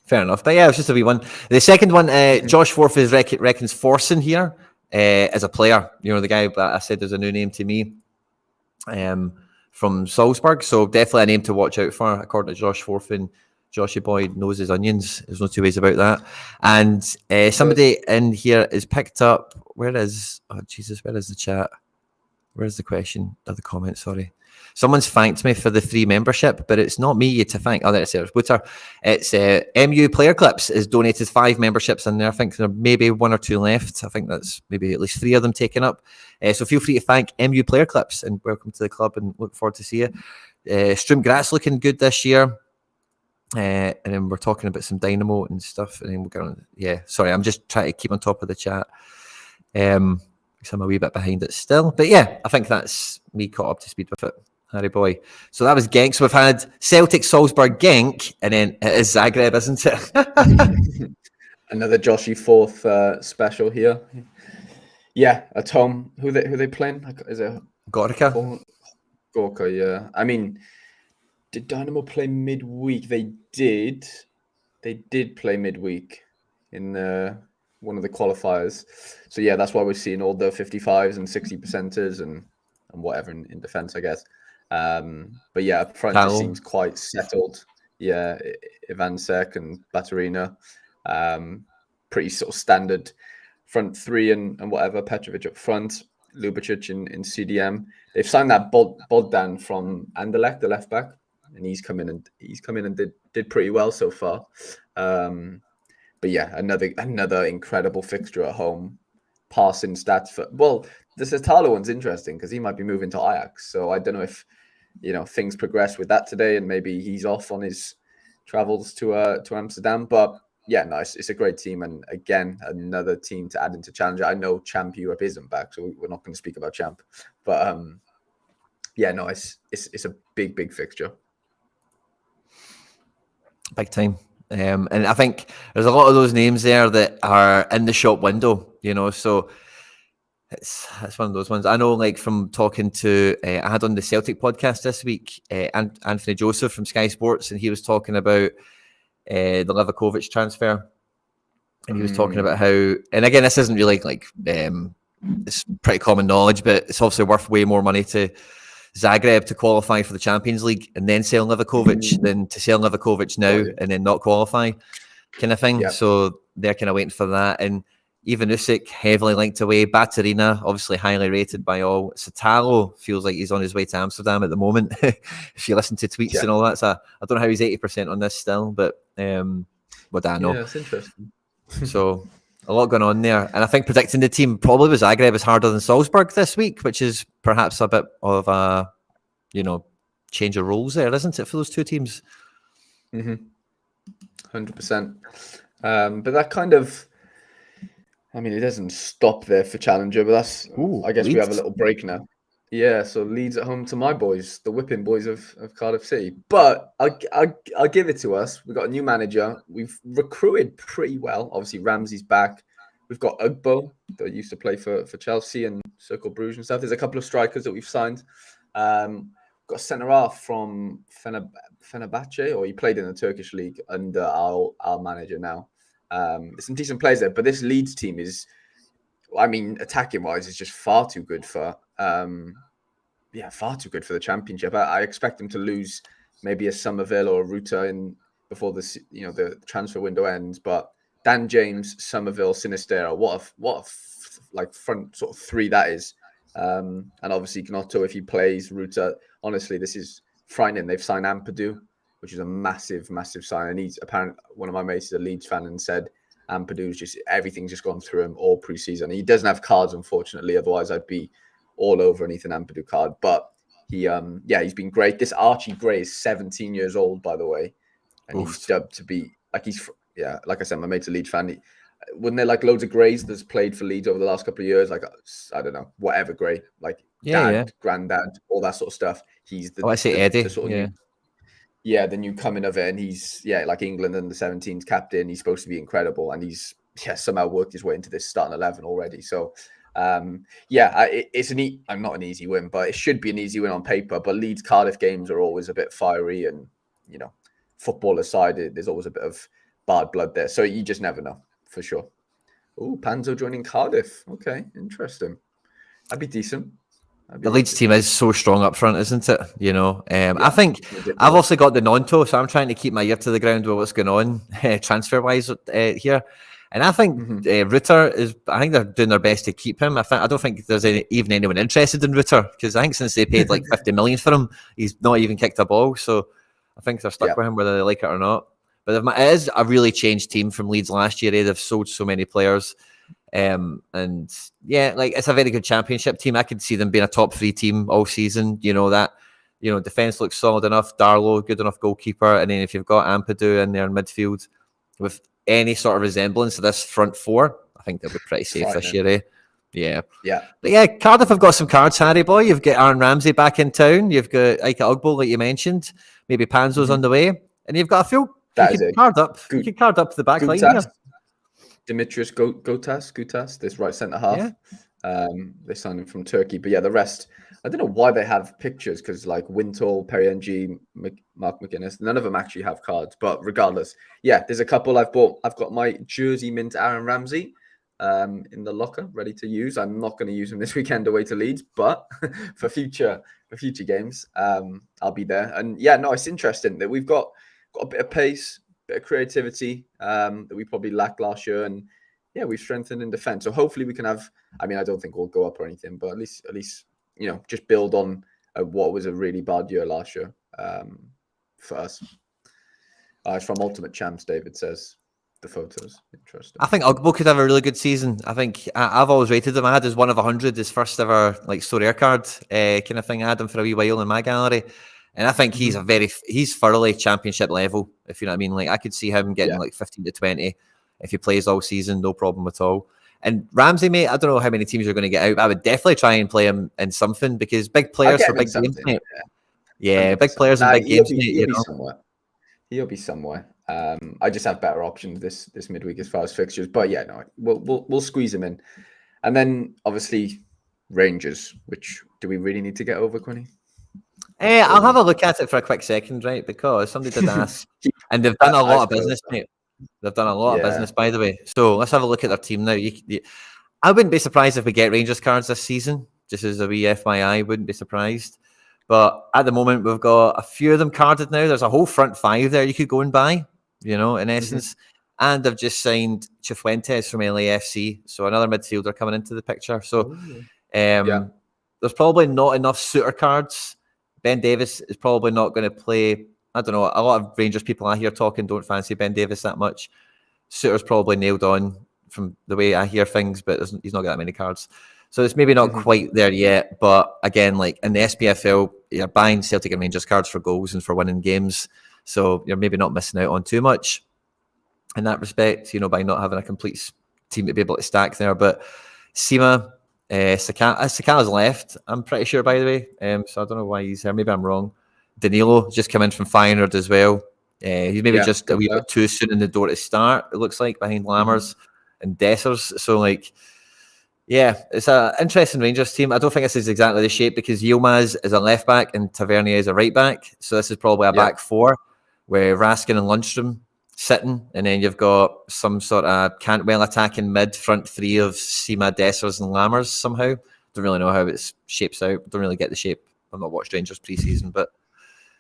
fair enough. But yeah, it was just a wee one. The second one, Josh Forth reckons Forsen here as a player. You know, the guy that I said there's a new name to me from Salzburg. So definitely a name to watch out for, according to Josh Forth. And Joshy boy knows his onions. There's no two ways about that. And somebody in here is picked up. Where is the chat? Where's the question or the comment? Sorry. Someone's thanked me for the free membership, but it's not me to thank. Oh, there's Wooter. It's MU Player Clips has donated 5 memberships in there. I think there may be 1 or 2 left. I think that's maybe at least 3 of them taken up. So feel free to thank MU Player Clips and welcome to the club and look forward to see you. Sturm looking good this year. And then we're talking about some Dynamo and stuff. And then we're going, sorry, I'm just trying to keep on top of the chat. So I'm a wee bit behind it still. But yeah, I think that's me caught up to speed with it, Harry boy. So that was Genk. So we've had Celtic, Salzburg, Genk, and then it is Zagreb, isn't it? Another Joshy Forth special here. Yeah, at home. Who they playing? Is it Gorica? Gorka, yeah. I mean, did Dynamo play midweek? They did. They did play midweek in one of the qualifiers. So yeah, that's why we're seeing all the 55s and 60%ers and whatever in defense, I guess. But yeah, up front it seems quite settled. Yeah, Ivansek and Baturina. Pretty sort of standard front 3 and whatever. Petrovic up front, Lubicic in CDM. They've signed that Bogdan from Anderlecht, the left back, and he's come in and did pretty well so far. But yeah, another incredible fixture at home. Passing stats the Satala one's interesting because he might be moving to Ajax. So I don't know if things progress with that today, and maybe he's off on his travels to Amsterdam. But yeah, nice. It's a great team, and again, another team to add into Challenger. I know Champ Europe isn't back, so we're not going to speak about Champ. But yeah, no, it's a big fixture. Big time. And I think there's a lot of those names there that are in the shop window, so it's one of those ones. I know, like, from talking to, I had on the Celtic podcast this week, Anthony Joseph from Sky Sports, and he was talking about the Livakovic transfer. And he was talking about how, and again, this isn't really it's pretty common knowledge, but it's obviously worth way more money to Zagreb to qualify for the Champions League and then sell Livakovic than to sell Livakovic now and then not qualify, kind of thing. Yep. So they're kind of waiting for that. And even Usyk, heavily linked away. Baturina, obviously highly rated by all. Satalo feels like he's on his way to Amsterdam at the moment. If you listen to tweets and all that, so I don't know how he's 80% on this still, but what do I know? Yeah, it's interesting. So a lot going on there. And I think predicting the team probably with Zagreb is harder than Salzburg this week, which is perhaps a bit of a, change of roles there, isn't it, for those two teams? 100%. But that kind of, it doesn't stop there for Challenger, but that's, I guess Leeds. We have a little break now. Yeah, so Leeds at home to my boys, the whipping boys of Cardiff City. But I'll give it to us. We've got a new manager. We've recruited pretty well. Obviously, Ramsey's back. We've got Ugbo that used to play for Chelsea and Circle Bruges and stuff. There's a couple of strikers that we've signed. We've got a centre half from Fenerbahce, or he played in the Turkish league under our manager now. There's some decent players there, but this Leeds team is, I mean, attacking wise, is just far too good for far too good for the Championship. I expect them to lose maybe a Somerville or a Ruta in before the transfer window ends. But Dan James, Somerville, Sinistera, what a front sort of three that is. And obviously Gnotto, if he plays Ruta, honestly, this is frightening. They've signed Ampadu, which is a massive sign. And he's apparently, one of my mates is a Leeds fan and said Ampadu's everything's just gone through him all pre-season. He doesn't have cards, unfortunately. Otherwise, I'd be all over an Ethan Ampadu card. But he's been great. This Archie Gray is 17 years old, by the way, and he's dubbed to be like I said, my mate's a Leeds fan. Wasn't there like loads of Greys that's played for Leeds over the last couple of years? Like, I don't know, whatever Gray, like dad, granddad, all that sort of stuff. He's Eddie. The sort of the new coming of it, and he's like England and the 17s captain. He's supposed to be incredible, and he's somehow worked his way into this starting 11 already. So it's not an easy win, but it should be an easy win on paper. But Leeds Cardiff games are always a bit fiery, and football aside, there's always a bit of bad blood there. So you just never know for sure. Oh, Panzo joining Cardiff. Okay, interesting. That'd be decent. The Leeds team is so strong up front, isn't it? I think I've also got the Nonto, so I'm trying to keep my ear to the ground with what's going on transfer-wise here. And I think Rutter is. I think they're doing their best to keep him. I don't think there's even anyone interested in Rutter, because I think since they paid like 50 million for him, he's not even kicked a ball. So I think they're stuck with him whether they like it or not. But it is a really changed team from Leeds last year. They've sold so many players. It's a very good Championship team. I could see them being a top 3 team all season. Defense looks solid enough. Darlow, good enough goalkeeper. And then if you've got Ampadu in there in midfield with any sort of resemblance to this front 4, I think they'll be pretty safe this year, eh? Yeah. But Cardiff have got some cards, Harry boy. You've got Aaron Ramsey back in town. You've got Ike Ugbo, like you mentioned. Maybe Panzo's on the way. And you've got a few. You can card up the back line here. Dimitrios Gutas, this right centre half. They signed him from Turkey. But the rest, I don't know why they have pictures, because like Wintle, Periengi, Mark McGuinness, none of them actually have cards. But regardless, there's a couple I've bought. I've got my jersey mint Aaron Ramsey in the locker, ready to use. I'm not going to use him this weekend away to Leeds, but for future games, I'll be there. And it's interesting that we've got a bit of pace, bit of creativity that we probably lacked last year, and we've strengthened in defense. So hopefully we can have. I mean, I don't think we'll go up or anything, but at least just build on what was a really bad year last year for us. It's from Ultimate Champs. David says the photos interesting. I think Ugbo could have a really good season. I think I've always rated him. I had his 1 of 100, his first ever like Sorare card kind of thing. I had him for a wee while in my gallery. And I think he's thoroughly Championship level, if you know what I mean. Like, I could see him getting like 15 to 20 if he plays all season, no problem at all. And Ramsey, mate, I don't know how many teams you're going to get out, but I would definitely try and play him in something, because big players for big games, mate. Yeah, big players in big games, mate. He'll be somewhere. I just have better options this midweek as far as fixtures. But we'll squeeze him in. And then obviously Rangers, which do we really need to get over, Quinny? I'll have a look at it for a quick second, right? Because somebody did ask, and they've done a lot of business, mate. They've done a lot of business, by the way. So let's have a look at their team now. I wouldn't be surprised if we get Rangers cards this season, just as a wee FYI. Wouldn't be surprised. But at the moment, we've got a few of them carded now. There's a whole front 5 there you could go and buy, in essence. And they've just signed Cifuentes from LAFC, so another midfielder coming into the picture. So there's probably not enough suitor cards. Ben Davis is probably not going to play. I don't know. A lot of Rangers people I hear talking don't fancy Ben Davis that much. Suitor's probably nailed on from the way I hear things, but he's not got that many cards. So it's maybe not quite there yet. But again, like in the SPFL, you're buying Celtic and Rangers cards for goals and for winning games. So you're maybe not missing out on too much in that respect, by not having a complete team to be able to stack there. But Sima, Sakala's left, I'm pretty sure, by the way. So I don't know why he's here. Maybe I'm wrong. Danilo just come in from Feyenoord as well. He's maybe just a wee bit too soon in the door to start, it looks like, behind Lammers and Dessers. So, like, yeah, it's an interesting Rangers team. I don't think this is exactly the shape because Yilmaz is a left back and Tavernier is a right back. So this is probably a back four where Raskin and Lundstrom sitting, and then you've got some sort of Cantwell attacking mid, front three of Sima, Dessers and Lammers somehow. Don't really know how it shapes out. Don't really get the shape. I've not watched Rangers pre-season, but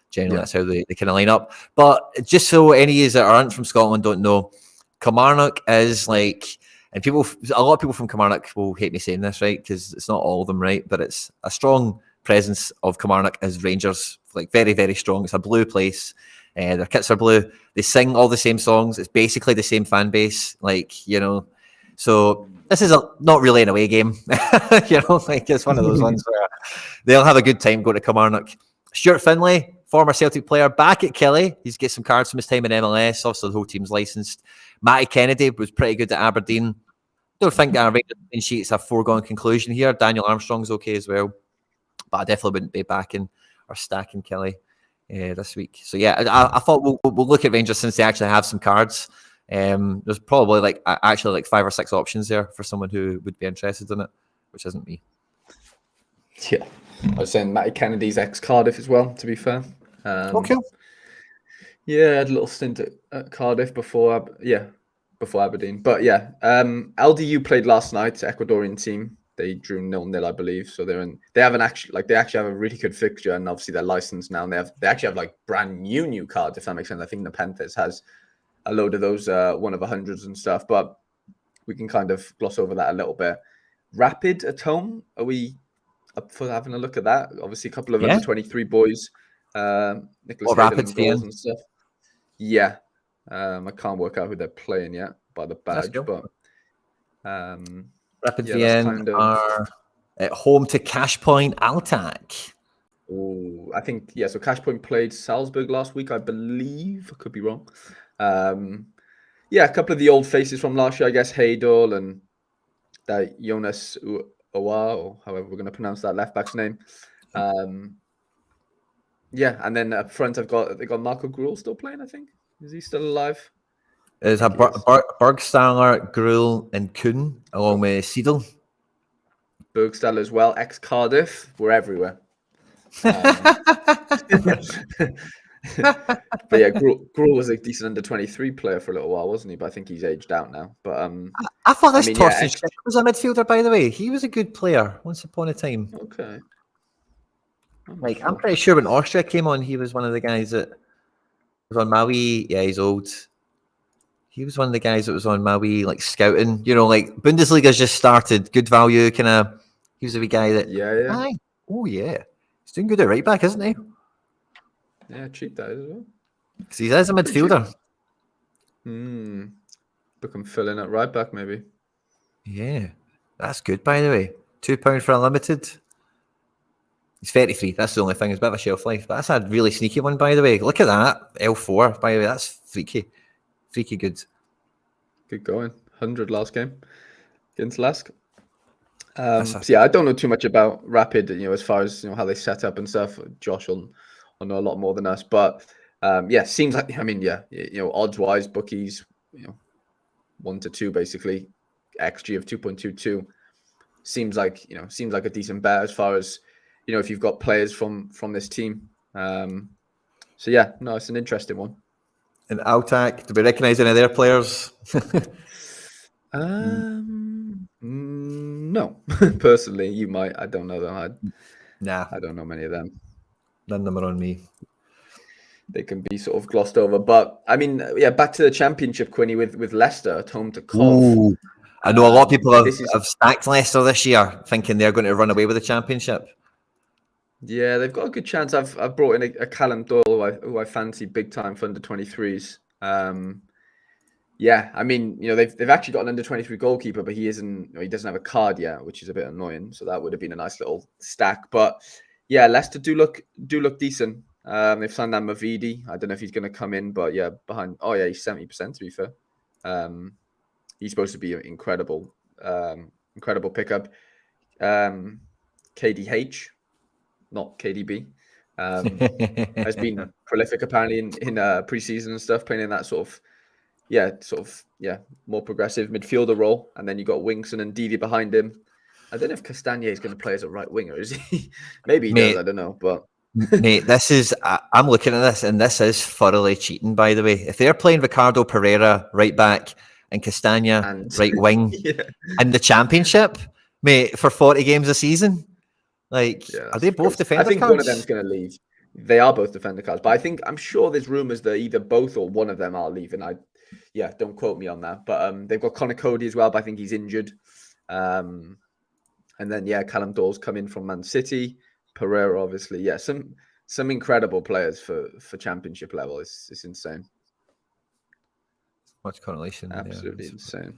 generally that's how they kind of line up. But just so any of you that aren't from Scotland don't know, Kilmarnock is like, and a lot of people from Kilmarnock will hate me saying this, right? Because it's not all of them, right? But it's a strong presence of Kilmarnock as Rangers, like very, very strong. It's a blue place. Their kits are blue. They sing all the same songs. It's basically the same fan base, like, you know. So this is not really an away game, you know. Like it's one of those ones where they'll have a good time going to Kilmarnock. Stuart Finlay, former Celtic player, back at Kelly. He's got some cards from his time in MLS. Obviously, the whole team's licensed. Matty Kennedy was pretty good at Aberdeen. Don't think our Rangers sheets a foregone conclusion here. Daniel Armstrong's okay as well, but I definitely wouldn't be backing or stacking Kelly this week. So yeah, I thought we'll look at Rangers since they actually have some cards. There's probably actually like 5 or 6 options there for someone who would be interested in it, which isn't me. Yeah, I was saying Matty Kennedy's ex-Cardiff as well, to be fair. Okay. Yeah, I had a little stint at Cardiff before Aberdeen. But yeah, LDU played last night, Ecuadorian team. They drew 0-0, I believe. So they actually have a really good fixture, and obviously they're licensed now, and they actually have like brand new cards, if that makes sense. I think the Panthers has a load of those 1 of 100s and stuff, but we can kind of gloss over that a little bit. Rapid at home, are we up for having a look at that? Obviously, a couple of under 23 boys, Nicholas Rapid's goals and stuff. Yeah, I can't work out who they're playing yet by the badge, but Rapid VN are at home to Cashpoint Altac. Oh, I think so Cashpoint played Salzburg last week, I believe. I could be wrong. A couple of the old faces from last year, I guess. Haydol and that Jonas Owa, or however we're going to pronounce that left back's name. And then up front they got Marco Gruel still playing, I think. Is he still alive? There's a Bergstaller, Gruel, and Kuhn, along with Seidel. Bergstaller as well, ex-Cardiff. We're everywhere. But yeah, Gruel was a decent under-23 player for a little while, wasn't he? But I think he's aged out now. But I thought Torsten Schick was a midfielder, by the way. He was a good player once upon a time. Okay. I'm pretty sure when Austria came on, he was one of the guys that was on Maui. Yeah, he's old. He was one of the guys that was on Maui, like scouting. You know, like Bundesliga's just started, good value, kind of. He was a wee guy that. Yeah. Aye. Oh yeah, he's doing good at right back, isn't he? Yeah, cheap that as well. Because he is a midfielder. Book him fill in at right back, maybe. Yeah, that's good. By the way, £2 for unlimited. He's 33. That's the only thing. It's a bit of a shelf life, but that's a really sneaky one, by the way. Look at that. L4, by the way. That's freaky. Freaky good. Good going. 100 last game against Lask. I don't know too much about Rapid, as far as how they set up and stuff. Josh will know a lot more than us, but seems like odds wise, bookies 1 to 2 basically, XG of 2.22 seems like a decent bet as far as if you've got players from this team. It's an interesting one. And Altac, do we recognise any of their players? No. Personally, you might. I don't know them. I don't know many of them. None of them are on me. They can be sort of glossed over. But, back to the championship, Quinny, with Leicester at home to Cov. I know a lot of people have stacked Leicester this year, thinking they're going to run away with the championship. Yeah, they've got a good chance. I've brought in a Callum Doyle who I fancy big time for under 23s. They've actually got an under 23 goalkeeper, but he doesn't have a card yet, which is a bit annoying. So that would have been a nice little stack. But yeah, Leicester do look decent. They've signed that Mavidi. I don't know if he's going to come in, but yeah, behind. Oh yeah, he's 70% to be fair. He's supposed to be an incredible pickup. KDH, not KDB, has been prolific apparently in preseason and stuff, playing in that sort of more progressive midfielder role. And then you got Winkson and Didi behind him. I don't know if Castagne is going to play as a right winger, is he? Maybe he does, I don't know. But mate, I'm looking at this, and this is thoroughly cheating, by the way. If they're playing Ricardo Pereira right back and Castagna right wing in the championship, mate, for 40 games a season, like, are they both defender cards? I think one of them's going to leave. They are both defender cards, but I'm sure there's rumours that either both or one of them are leaving. Don't quote me on that. But they've got Connor Cody as well, but I think he's injured. And then Callum Dawes come in from Man City. Pereira, obviously, some incredible players for championship level. It's insane. Much correlation. Absolutely insane.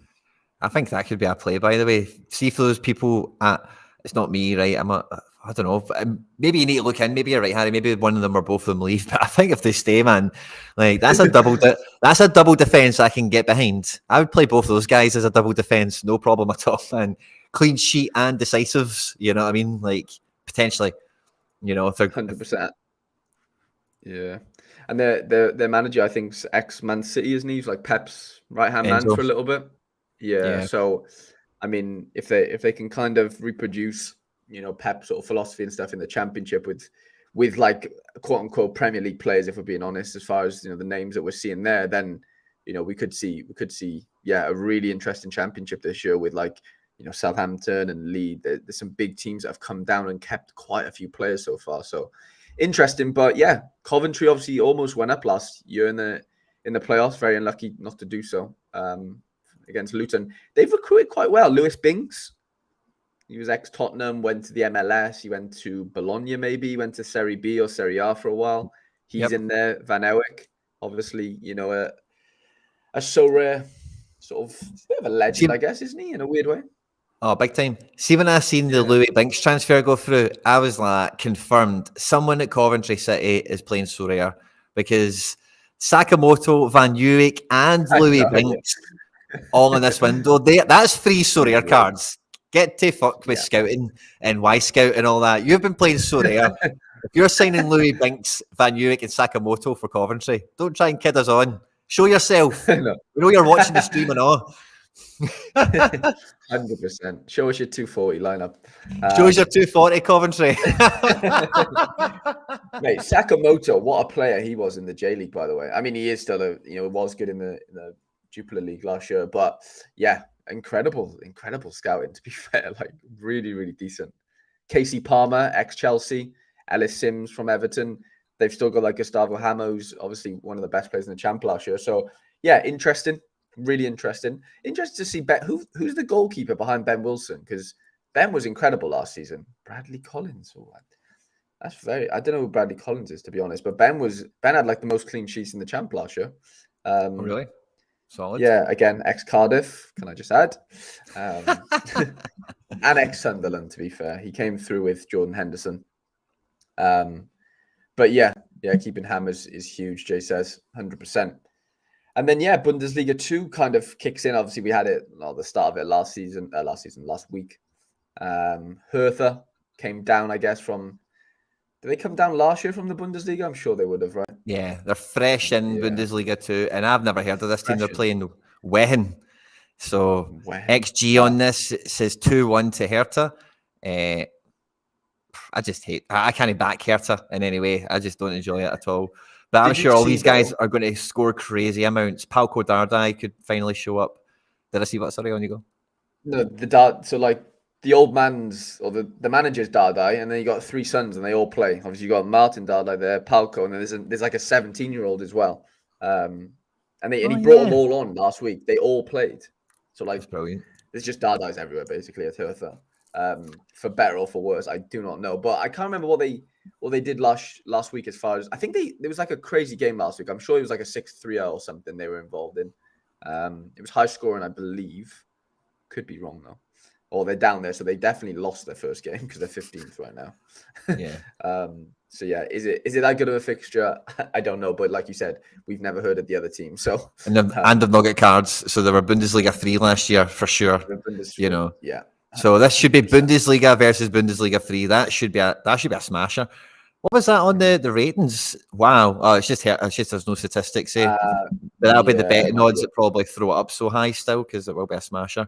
I think that could be a play, by the way. See if those people it's not me, right? I don't know. Maybe you need to look in. Maybe you're right, Harry. Maybe one of them or both of them leave. But I think if they stay, man, like that's a double. That's a double defense I can get behind. I would play both of those guys as a double defense, no problem at all. And clean sheet and decisives. You know what I mean? Like potentially. You know, if they're 100%. Yeah, and their manager, I think, is ex-Man City, isn't he? He's like Pep's right-hand man for a little bit. Yeah. So, I mean, if they can kind of reproduce, you know, Pep sort of philosophy and stuff in the championship with like quote unquote Premier League players, if we're being honest, as far as, you know, the names that we're seeing there, then, you know, we could see a really interesting championship this year with, like, you know, Southampton and Leeds. There's some big teams that have come down and kept quite a few players so far. So interesting. But yeah, Coventry obviously almost went up last year in the playoffs. Very unlucky not to do so against Luton. They've recruited quite well. Lewis Binks, he was ex-Tottenham, went to the MLS. He went to Bologna maybe. He went to Serie B or Serie A for a while. He's in there. Van Eyck, obviously, you know, a Sorare sort of a bit of a legend, I guess, isn't he, in a weird way? Oh, big time. See, when I seen the Louis Binks transfer go through, I was like, confirmed. Someone at Coventry City is playing Sorare, because Sakamoto, Van Eyck, and Louis Binks all in this window. That's 3 Sorare cards. Get to fuck with scouting and Y-Scout and all that. You've been playing Sorare. If you're signing Louis Binks, Van Eyck, and Sakamoto for Coventry, don't try and kid us on. Show yourself. No. We know you're watching the stream and all. 100%. Show us your 240 lineup. Show us your 240, Coventry. Mate, Sakamoto, what a player he was in the J League, by the way. I mean, he is still was good in the Jupiler League last year, but yeah, incredible scouting, to be fair. Like, really, really decent. Casey Palmer, ex-Chelsea, Ellis Sims from Everton. They've still got like Gustavo Ramos, obviously one of the best players in the champ last year. So yeah, interesting. Really interesting. Interesting to see who's the goalkeeper behind Ben Wilson, because Ben was incredible last season. Bradley Collins. Oh, I don't know who Bradley Collins is, to be honest, but Ben had like the most clean sheets in the champ last year. Really? Solid. Yeah, again, ex-Cardiff, can I just add? And ex-Sunderland, to be fair. He came through with Jordan Henderson. But yeah, keeping Hammers is huge, Jay says, 100%. And then, Bundesliga 2 kind of kicks in. Obviously, we had it at the start of it last week. Hertha came down, I guess, from... Did they come down last year from the Bundesliga? I'm sure they would have, right? Yeah, they're fresh in Bundesliga 2, and I've never heard of this team. They're playing Wehen. So, XG on this says 2-1 to Hertha. I can't back Hertha in any way. I just don't enjoy it at all. But I'm sure all these guys are going to score crazy amounts. Palko Dardai could finally show up. Did I see what? Sorry, on you go. No, so like the old man's or the manager's Dardai, and then you got 3 sons, and they all play. Obviously, you got Martin Dardai there, Palko, and then there's like a 17-year-old as well. And he brought them all on last week. They all played. So like, brilliant. There's just Dardais everywhere basically at Hertha. For better or for worse, I do not know. But I can't remember what they did last week, as far as I think there was like a crazy game last week. I'm sure it was like a 6-3 or something they were involved in. It was high scoring, I believe. Could be wrong though. Or they're down there, so they definitely lost their first game because they're 15th right now. Yeah. So yeah, is it that good of a fixture? I don't know, but like you said, we've never heard of the other team. So and they've not got cards. So they were Bundesliga 3 last year for sure. Yeah. So this should be Bundesliga versus Bundesliga 3. That should be a smasher. What was that on the ratings? Wow. Oh, it's just there's no statistics, eh? But that'll be the betting odds that probably throw it up so high still, because it will be a smasher.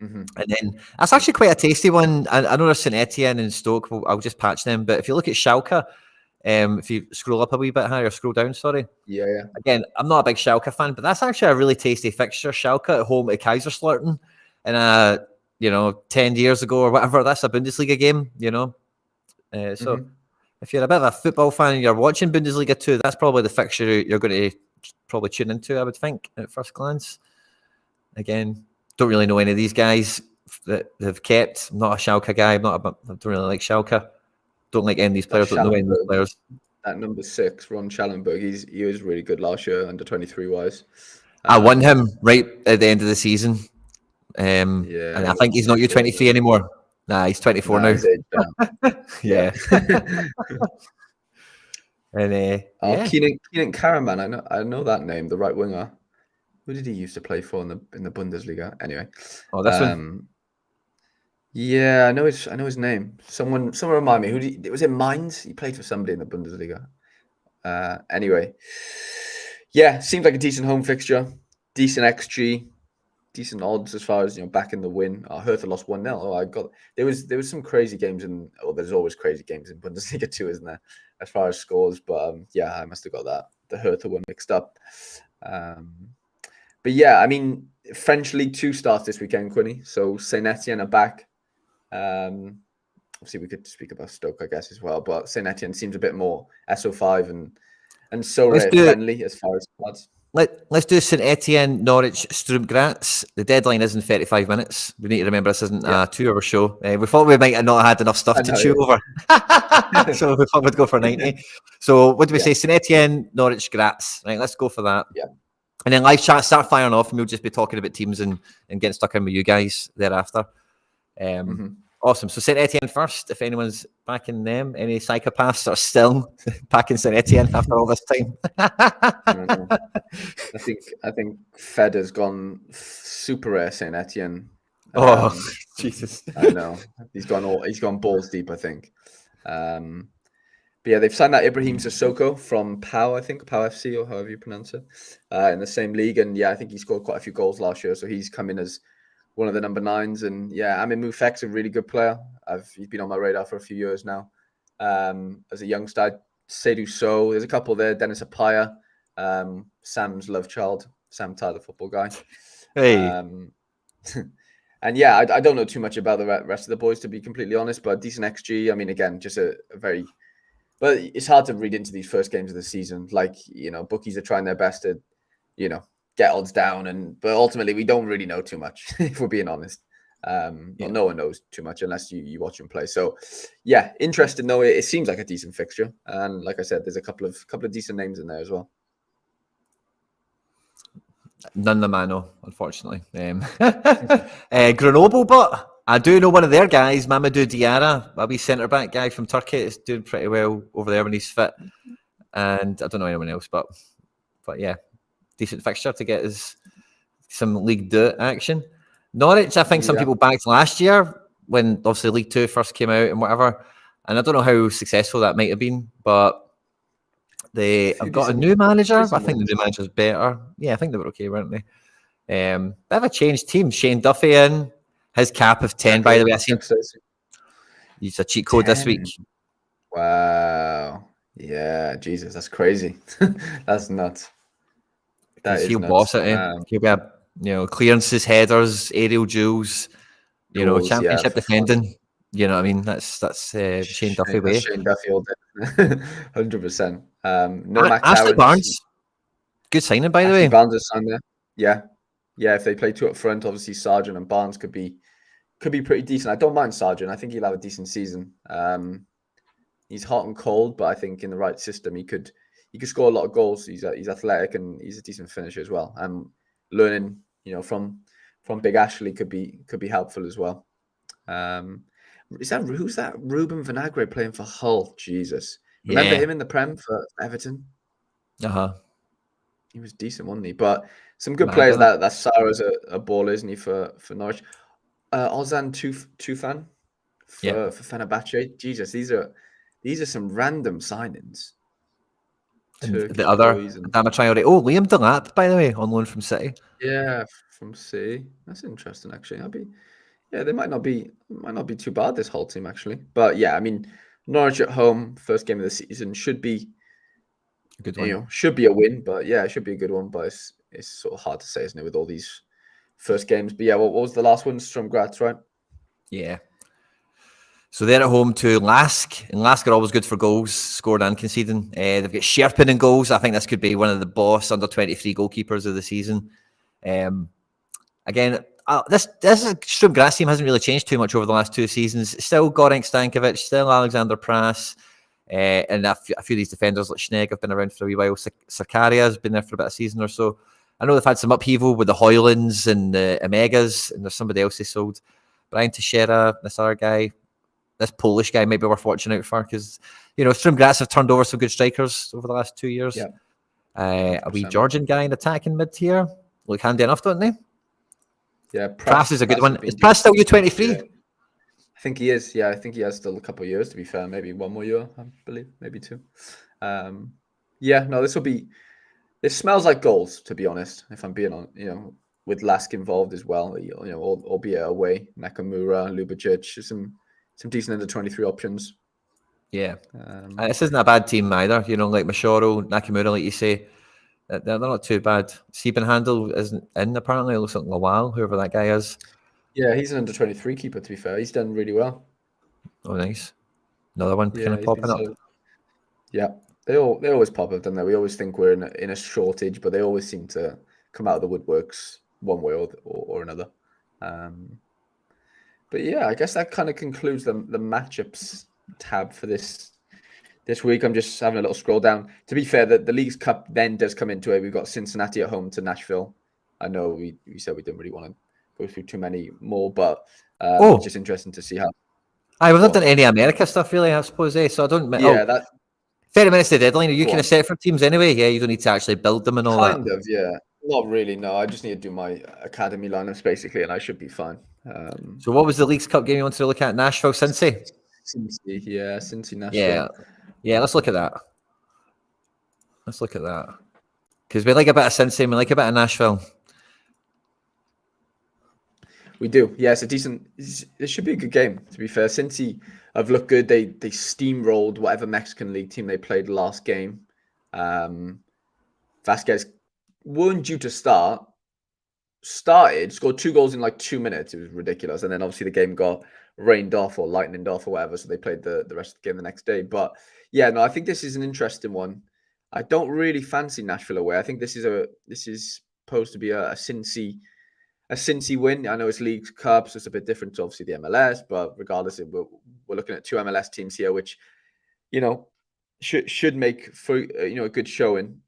Mm-hmm. And then that's actually quite a tasty one. I know there's St Etienne and Stoke. I'll just patch them. But if you look at Schalke, if you scroll up a wee bit higher, scroll down, sorry. Yeah. Again, I'm not a big Schalke fan, but that's actually a really tasty fixture. Schalke at home at Kaiserslautern, and 10 years ago or whatever. That's a Bundesliga game, So if you're a bit of a football fan and you're watching Bundesliga 2, that's probably the fixture you're going to probably tune into, I would think, at first glance. Again, don't really know any of these guys that they've kept. I'm not a Schalke guy. I don't really like Schalke. Don't like any of these players. Don't know any of these players. At number 6, Ron Schallenberg. He was really good last year, under 23 wise. I won him right at the end of the season. And I think he's not U23 anymore. Nah, he's 24 now. Yeah. And Keenan Karaman, I know that name, the right winger. Who did he used to play for in the Bundesliga? Anyway. Oh, this one. Yeah, I know his name. Someone remind me. Was it Mainz? He played for somebody in the Bundesliga. Anyway. Yeah, seems like a decent home fixture. Decent XG. Decent odds as far as back in the win. Hertha lost 1-0. There was some crazy games there's always crazy games in Bundesliga too, isn't there? As far as scores, but I must have got the Hertha one mixed up. But yeah, I mean, French League 2 starts this weekend, Quinny. So Saint Etienne are back. Obviously we could speak about Stoke, I guess, as well. But Saint Etienne seems a bit more SO5 and Sorare friendly as far as squads. Let's do St Etienne, Norwich, Sturm Graz. The deadline is in 35 minutes. We need to remember this isn't a 2-hour show. We thought we might have not had enough stuff to chew over. So we thought we'd go for 90. So what do we say? St Etienne, Norwich, Graz. Right, let's go for that. Yeah. And then live chat start firing off, and we'll just be talking about teams and getting stuck in with you guys thereafter. Awesome. So St Etienne first, if anyone's backing them. Any psychopaths are still backing St Etienne after all this time? I think Fed has gone super rare St Etienne. Jesus. I know. He's gone balls deep, I think. But yeah, they've signed that Ibrahim Sissoko from PAO, I think, PAO FC, or however you pronounce it, in the same league. And yeah, I think he scored quite a few goals last year. So he's come in as one of the number 9s. And yeah, Amin Mufek's a really good player. He's been on my radar for a few years now. As a youngster, Seydou Sow, there's a couple there. Dennis Apaya, Sam's love child, Sam Tyler, football guy. Hey. And yeah, I don't know too much about the rest of the boys, to be completely honest, but decent XG. I mean, again, just a very... But it's hard to read into these first games of the season. Like, bookies are trying their best to, get odds down. But ultimately, we don't really know too much, if we're being honest. Well, no one knows too much unless you watch them play. So, yeah, interesting though. It seems like a decent fixture. And like I said, there's a couple of decent names in there as well. None of them I know, unfortunately. Grenoble, but I do know one of their guys, Mamadou Diarra, a wee centre-back guy from Turkey, is doing pretty well over there when he's fit. And I don't know anyone else, but yeah, decent fixture to get us some League 2 action. Norwich, I think some people backed last year when obviously League 2 first came out and whatever. And I don't know how successful that might have been, but I've got a new manager. I think the new manager's better. Yeah, I think they were okay, weren't they? Bit of a changed team. Shane Duffy in. His cap of 10, by the way. I seen he's a cheat code 10. This week. Wow. Yeah, Jesus, that's crazy. That's nuts. He'll boss it in. He'll be clearances, headers, aerial duels, goals, championship defending. You know what I mean? That's Shane Duffy way. Shane Duffy all day. 100%. No Ashley Barnes. Good signing, by the way. Barnes is signed there. Yeah. Yeah, if they play 2 up front, obviously Sargent and Barnes could be pretty decent. I don't mind Sargent. I think he'll have a decent season. He's hot and cold, but I think in the right system he could score a lot of goals. He's athletic and he's a decent finisher as well. And learning, from Big Ashley could be helpful as well. Who's that? Ruben Vinagre playing for Hull. Jesus, remember him in the Prem for Everton? He was decent, wasn't he? But some good players. That Sarah's a baller, isn't he, for Norwich? Ozan Tufan for Fenerbahce. Jesus, these are some random signings. And Turkish the other, boys and Adama Traore. Oh, Liam Delap, by the way, on loan from City. yeah, from City. That's interesting, actually. They might not be too bad, this whole team, actually. But yeah, I mean, Norwich at home, first game of the season, should be A good one. should be a win. But yeah, it should be a good one. But it's sort of hard to say, isn't it, with all these first games? But yeah, what was the last one? Strom Graz, right? Yeah. So they're at home to Lask, and Lask are always good for goals, scored and conceding. They've got Sherpin in goals. I think this could be one of the boss under 23 goalkeepers of the season. Again, this Sturm Graz team hasn't really changed too much over the last 2 seasons. Still Goran Stankovic, still Alexander Prass, and a few of these defenders like Schnegg have been around for a wee while. Sakaria has been there for about a season or so. I know they've had some upheaval with the Hoylands and the Omegas, and there's somebody else they sold. Brian Teixeira, this other guy. This Polish guy might be worth watching out for because, Sturm Graz have turned over some good strikers over the last 2 years. Yeah. A wee Georgian guy in attacking mid-tier. Look handy enough, don't they? Yeah. Prass is a good one. Is Prass still U23? Yeah. I think he is. Yeah, I think he has still a couple of years, to be fair. Maybe one more year, I believe. Maybe 2. This smells like goals, to be honest, if I'm being on, with Lask involved as well, albeit away. Nakamura, Lubicic, some decent under 23 options. Yeah. This isn't a bad team either. Like Mashoro, Nakamura, like you say. They're not too bad. Siebenhandel isn't in, apparently. It looks like Lawal, whoever that guy is. Yeah, he's an under 23 keeper, to be fair. He's done really well. Oh, nice. Another one kind of popping up. Yeah, they always pop up, don't they? We always think we're in a shortage, but they always seem to come out of the woodworks one way or another. But yeah, I guess that kind of concludes the matchups tab for this week. I'm just having a little scroll down. To be fair, the Leagues Cup then does come into it. We've got Cincinnati at home to Nashville. I know we said we didn't really want to go through too many more, but it's just interesting to see how. We've not done any America stuff, really, I suppose, so I don't... Yeah, that... 30 minutes to deadline. Are you kind of set for teams anyway? Yeah, you don't need to actually build them and all that. Kind of, yeah. Not really, no. I just need to do my academy lineups, basically, and I should be fine. So what was the Leagues Cup game you wanted to look at? Nashville, Cincy? Cincy, Nashville. Yeah, let's look at that. Because we like a bit of Cincy and we like a bit of Nashville. We do. Yeah, it's a decent... It should be a good game, to be fair. Cincy have looked good. They steamrolled whatever Mexican league team they played last game. Vasquez weren't due to started, scored 2 goals in like 2 minutes. It was ridiculous. And then obviously the game got rained off or lightened off or whatever. So they played the rest of the game the next day. But yeah, no, I think this is an interesting one. I don't really fancy Nashville away. I think this is supposed to be a Cincy win. I know it's League Cup, so it's a bit different to obviously the MLS, but regardless, we're looking at 2 MLS teams here, which, should make for, a good showing.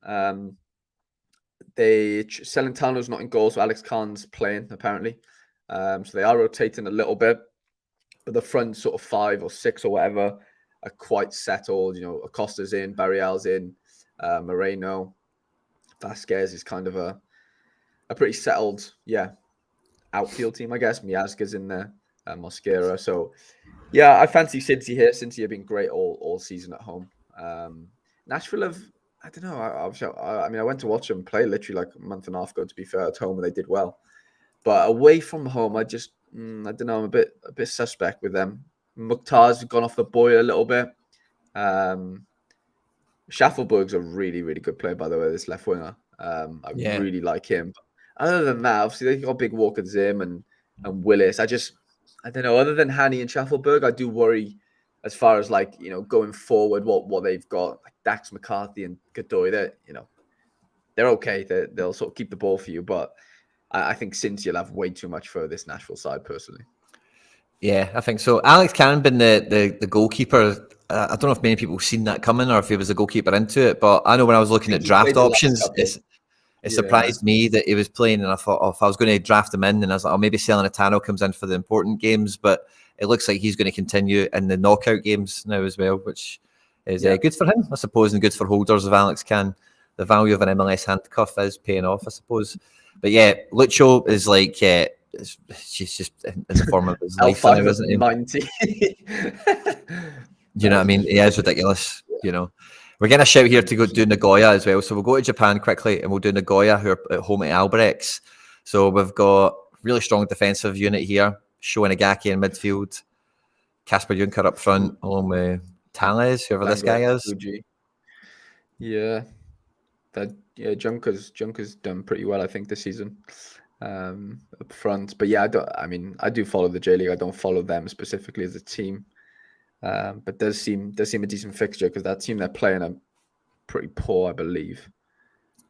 Celentano's not in goal, so Alex Khan's playing, apparently. So they are rotating a little bit, but the front sort of 5 or 6 or whatever are quite settled. Acosta's in, Barrial's in, Moreno, Vasquez is kind of a pretty settled, outfield team, I guess. Miazga's in there, Mosquera. So, yeah, I fancy Cincy here. Cincy have been great all season at home. Nashville have, I don't know. I went to watch them play literally like a month and a half ago, to be fair, at home, and they did well. But away from home, I just, I don't know. I'm a bit suspect with them. Mukhtar's gone off the boil a little bit. Schaffelberg's a really, really good player, by the way, this left winger. I really like him. Other than that, obviously, they've got big Walker Zim and Willis. I don't know. Other than Hani and Schaffelberg, I do worry as far as going forward, what they've got. Like Dax McCarthy and Godoy, they're okay. They'll sort of keep the ball for you. But I think Cincy will have way too much for this Nashville side, personally. Yeah, I think so. Alex Cannon been the goalkeeper. I don't know if many people have seen that coming or if he was a goalkeeper into it, but I know when I was looking at draft options, it surprised me that he was playing, and I thought, if I was going to draft him in, and I was like, maybe Celentano comes in for the important games, but it looks like he's going to continue in the knockout games now as well, which is good for him, I suppose, and good for holders of Alex Can. The value of an MLS handcuff is paying off, I suppose. But yeah, Lucho is she's just in the form of his life now, isn't he? 90. You know what I mean? He is ridiculous. You know, we're getting a shout here to go do Nagoya as well. So we'll go to Japan quickly and we'll do Nagoya, who are at home at Albrechts. So we've got really strong defensive unit here. Sho Inagaki in midfield, Kasper Juncker up front, along with Tales, whoever this guy is. Fuji. Yeah, Junker's done pretty well, I think, this season up front. But yeah, I do follow the J League. I don't follow them specifically as a team. But does seem a decent fixture because that team they're playing are pretty poor, I believe.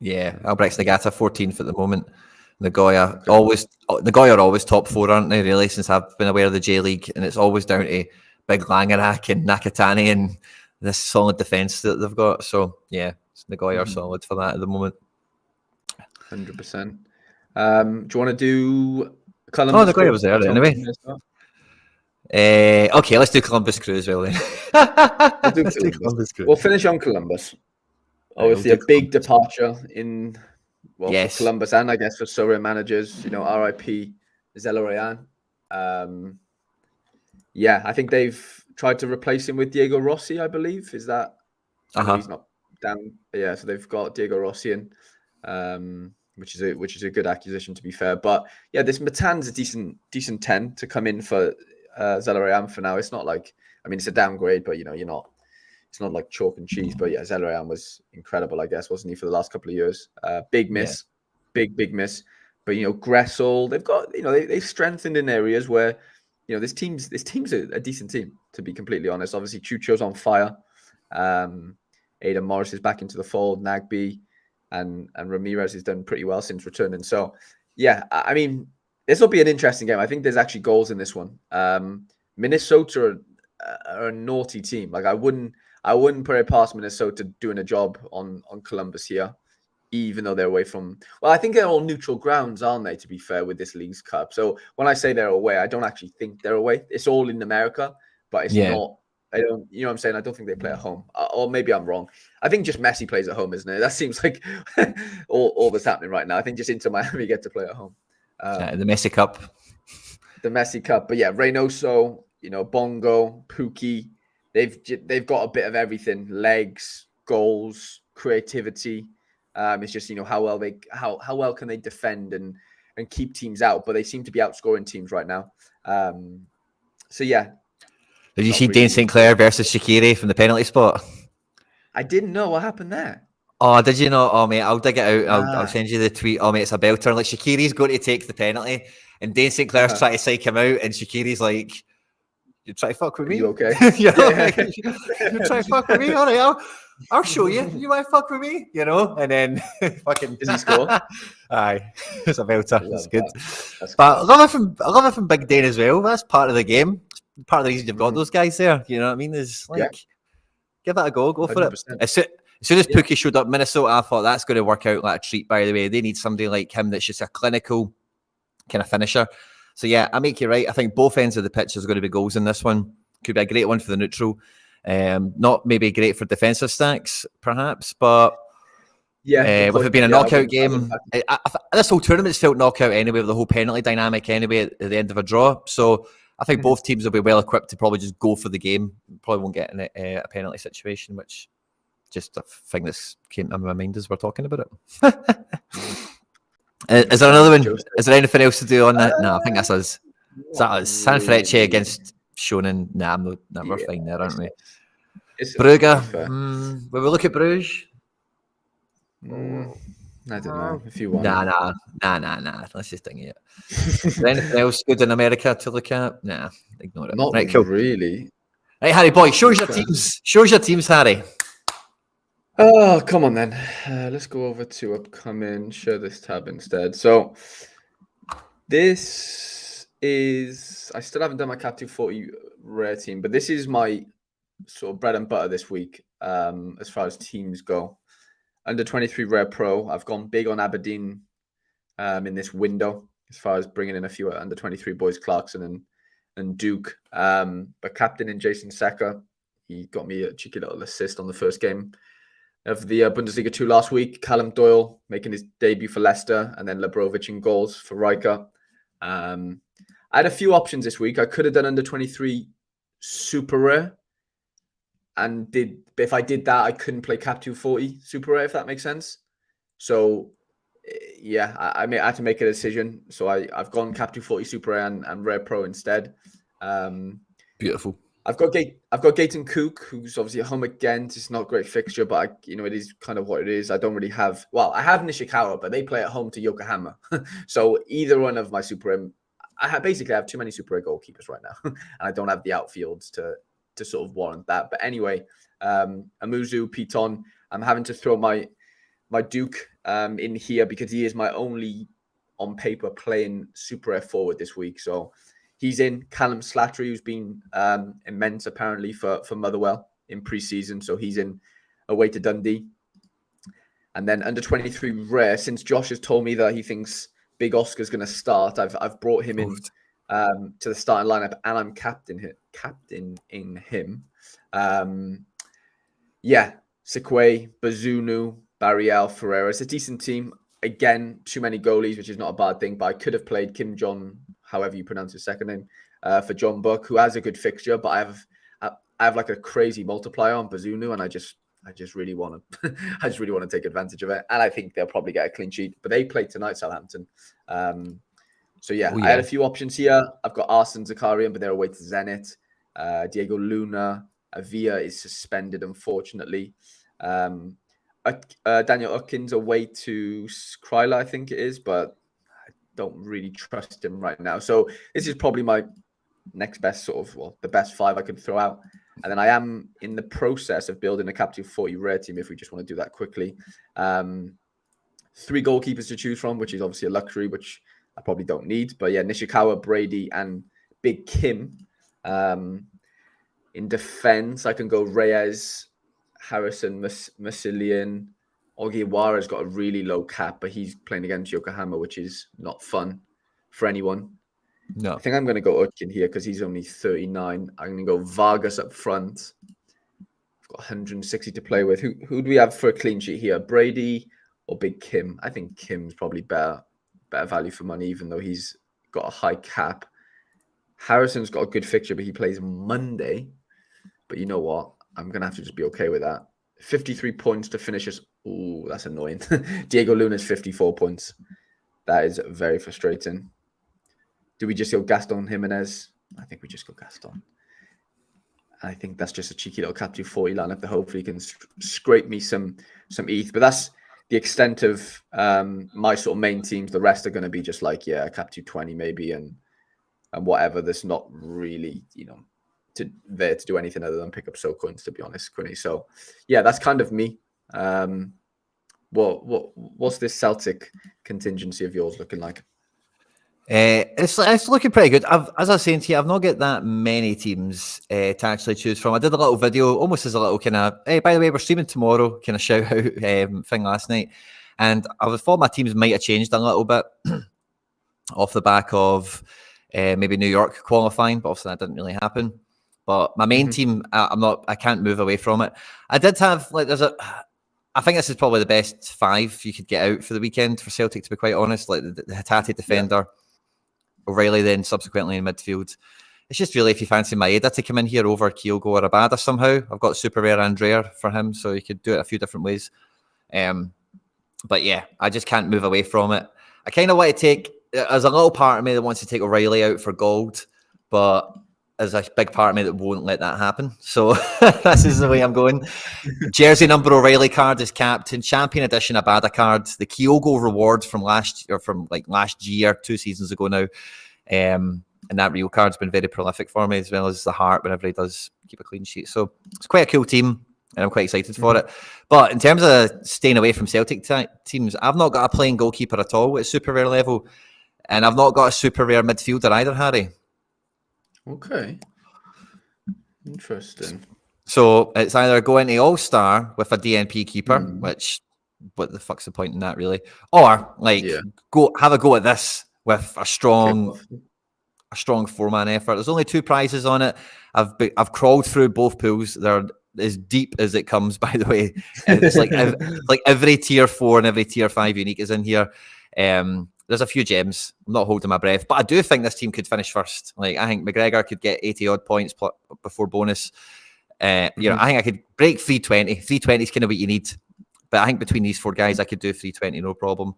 Yeah, Albrechts Nagata 14th at the moment. Nagoya are always top 4, aren't they? Really, since I've been aware of the J League, and it's always down to Big Langerak and Nakatani and this solid defense that they've got. So yeah, Nagoya are solid for that at the moment. 100%. Do you want to do Columbus? Oh, Nagoya was there anyway. Okay, let's do Columbus Crew as well then. Let's do Columbus Crew. We'll finish on Columbus. Obviously, a big departure in for Columbus and I guess for Sorare managers. You know, RIP Zelarayan. I think they've tried to replace him with Diego Rossi. I believe is that. He's not down. Yeah, so they've got Diego Rossi in, which is a good acquisition to be fair. But yeah, this Matan's a decent 10 to come in for Zelarayan for now. It's not like, I mean, it's a downgrade, but you know, it's not like chalk and cheese. But yeah, Zelarayan was incredible, I guess, wasn't he, for the last couple of years? Big miss, big miss. But you know, Gressel, they've got, you know, they've strengthened in areas where, you know, this team's a decent team, to be completely honest. Obviously, Chucho's on fire. Aidan Morris is back into the fold. Nagby and Ramirez has done pretty well since returning. So yeah, I mean, this will be an interesting game. I think there's actually goals in this one. Minnesota are a naughty team. Like I wouldn't put it past Minnesota doing a job on Columbus here, even though they're away from. Well, I think they're all neutral grounds, aren't they? To be fair, with this League's Cup. So when I say they're away, I don't actually think they're away. It's all in America, but it's not. I don't. You know what I'm saying? I don't think they play at home, or maybe I'm wrong. I think just Messi plays at home, isn't it? That seems like all that's happening right now. I think just Inter Miami get to play at home. The Messi Cup. The Messi Cup. But yeah, Reynoso, you know, Bongo, Pookie, they've got a bit of everything. Legs, goals, creativity. It's just, you know, how well can they defend and keep teams out, but they seem to be outscoring teams right now. So yeah. Did you see Dane St. Clair versus Shaqiri from the penalty spot? I didn't know what happened there. Oh, did you not? Oh, mate, I'll dig it out. I'll send you the tweet. Oh, mate, it's a belter. Like, Shaqiri's going to take the penalty, and Dane St. Clair's trying to psych him out, and Shaqiri's like, "You try to fuck with me? You okay? You try to fuck with me? All right, I'll show you. You might fuck with me, you know?" And then fucking... Does he score? Aye, it's a belter. It's good. But I love it from Big Dane as well. That's part of the game. Part of the reason you've got those guys there. You know what I mean? Is like, give that a go. Go for 100%. It. As soon as Pookie showed up Minnesota, I thought that's going to work out like a treat, by the way. They need somebody like him that's just a clinical kind of finisher. So, yeah, I make you right. I think both ends of the pitch is going to be goals in this one. Could be a great one for the neutral. Not maybe great for defensive stacks, perhaps, but with it being a knockout game, this whole tournament's felt knockout anyway, with the whole penalty dynamic anyway at the end of a draw. So, I think both teams will be well equipped to probably just go for the game. Probably won't get in a penalty situation, which... just a thing that's came to my mind as we're talking about it. Is there another one? Is there anything else to do on that? No, I think that's us. Is that us? Sanfrecce against Shonen. Nah, we're fine there, aren't we? Brugge. Will we look at Bruges? I don't know if you want. Nah. Let's just think it. Is there anything else good in America to look at? Nah, ignore it. Not right, cool. Really. Right, Harry boy, show us your teams. Show us your teams, Harry. Oh, come on then. Let's go over to upcoming. Share this tab instead. So this is, I still haven't done my Cat 240 rare team, but this is my sort of bread and butter this week as far as teams go. Under 23 rare pro, I've gone big on Aberdeen in this window as far as bringing in a few under 23 boys, Clarkson and Duke. But captain in Jason Secker, he got me a cheeky little assist on the first game of the Bundesliga 2 last week. Callum Doyle making his debut for Leicester, and then Labrovic in goals for Riker. I had a few options this week. I could have done under 23 super rare, and if I did that, I couldn't play cap 240 super rare, if that makes sense. So yeah, I had to make a decision. So I've gone cap 240 super rare and rare pro instead. Beautiful. I've got Gaten Cook, who's obviously at home against. It's not a great fixture, but it is kind of what it is. I don't really have. Well, I have Nishikawa, but they play at home to Yokohama. So either one of my super M, I have too many super goalkeepers right now, and I don't have the outfields to sort of warrant that. But anyway, Amuzu, Piton, I'm having to throw my Duke in here because he is my only on paper playing super F forward this week. So he's in. Callum Slattery, who's been immense apparently for Motherwell in pre-season. So he's in away to Dundee. And then under 23 rare, since Josh has told me that he thinks Big Oscar's going to start, I've brought him in to the starting lineup, and I'm captain in him. Sikwe, Bazunu, Barriel, Ferreira. It's a decent team. Again, too many goalies, which is not a bad thing, but I could have played Kim John, however you pronounce his second name, for John Buck, who has a good fixture, but I have like a crazy multiplier on Bazunu, and I just really want to I just really want to take advantage of it. And I think they'll probably get a clean sheet. But they play tonight, Southampton. So yeah, I had a few options here. I've got Arsene Zakarian, but they're away to Zenit. Diego Luna, Avia is suspended, unfortunately. Daniel Utkins away to Kryla, I think it is, but I don't really trust him right now. So this is probably my next best the best five I could throw out. And then I am in the process of building a Cap 240 rare team, if we just want to do that quickly. 3 goalkeepers to choose from, which is obviously a luxury, which I probably don't need. But yeah, Nishikawa, Brady, and Big Kim. In defense, I can go Reyes, Harrison, Massilian. Ogiwara's got a really low cap, but he's playing against Yokohama, which is not fun for anyone. No. I think I'm going to go Utkin here because he's only 39. I'm going to go Vargas up front. I've got 160 to play with. Who do we have for a clean sheet here? Brady or Big Kim? I think Kim's probably better value for money, even though he's got a high cap. Harrison's got a good fixture, but he plays Monday. But you know what? I'm going to have to just be okay with that. 53 points to finish us. Ooh, that's annoying. Diego Luna's 54 points. That is very frustrating. Do we just go Gaston Jimenez? I think we just go Gaston. I think that's just a cheeky little Cap 240 lineup that hopefully can scrape me some ETH. But that's the extent of my sort of main teams. The rest are going to be just like, Cap 220 maybe and whatever. There's not really, there to do anything other than pick up coins, to be honest, Quinny. So yeah, that's kind of me. What's this Celtic contingency of yours looking like? It's looking pretty good. As I was saying to you, I've not got that many teams to actually choose from. I did a little video, almost as a little kind of, hey, by the way, we're streaming tomorrow, kind of shout out thing last night. And I thought my teams might have changed a little bit off the back of maybe New York qualifying, but obviously that didn't really happen. But my main team, I can't move away from it. I did have, I think this is probably the best 5 you could get out for the weekend for Celtic, to be quite honest. Like the Hatate defender, O'Reilly then subsequently in midfield. It's just really if you fancy Maeda to come in here over Kyogo or Abada somehow. I've got super rare Andrea for him, so you could do it a few different ways. But yeah, I just can't move away from it. I kind of want to take, there's a little part of me that wants to take O'Reilly out for gold, but there's a big part of me that won't let that happen. So this is the way I'm going. Jersey number O'Reilly card is captain. Champion edition Abada card. The Kyogo reward from last year, 2 seasons ago now. And that Rio card's been very prolific for me, as well as the heart whenever he does keep a clean sheet. So it's quite a cool team, and I'm quite excited for it. But in terms of staying away from Celtic teams, I've not got a playing goalkeeper at all at super rare level, and I've not got a super rare midfielder either, Harry. Okay. Interesting. So it's either go into All-Star with a DNP keeper, which, what the fuck's the point in that, really? Or go have a go at this with a strong 4-man effort. There's only 2 prizes on it. I've crawled through both pools. They're as deep as it comes, by the way. It's like every tier 4 and every tier 5 unique is in here. there's a few gems. I'm not holding my breath, but I do think this team could finish first. Like, I think McGregor could get 80 odd points before bonus. I think I could break 320. 320 is kind of what you need. But I think between these four guys, I could do 320, no problem.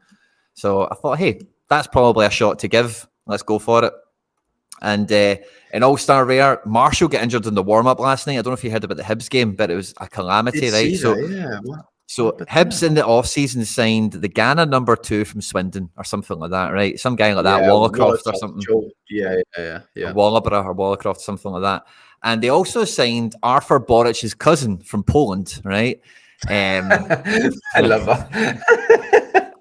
So I thought, hey, that's probably a shot to give. Let's go for it. And in All-Star Rare, Marshall got injured in the warm-up last night. I don't know if you heard about the Hibs game, but it was a calamity, right? So Hibs in the off-season signed the Ghana number 2 from Swindon or something like that, right? Some guy like that, Wallercroft or something. Yeah. Wallabra or Wallercroft, something like that. And they also signed Arthur Boric's cousin from Poland, right? I love that.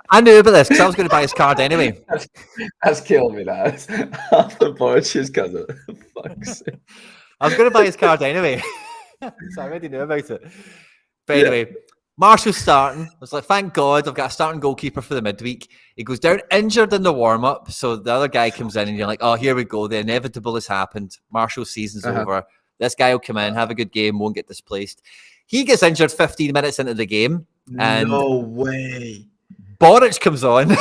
I knew about this because I was going to buy his card anyway. That's killed me, that. Arthur Boric's cousin. Fuck's sake. I was going to buy his card anyway. So I already knew about it. But anyway, Marshall's starting. I was like, thank God, I've got a starting goalkeeper for the midweek. He goes down injured in the warm-up. So the other guy comes in and you're like, oh, here we go. The inevitable has happened. Marshall's season's over. This guy will come in, have a good game, won't get displaced. He gets injured 15 minutes into the game. And no way. Boric comes on.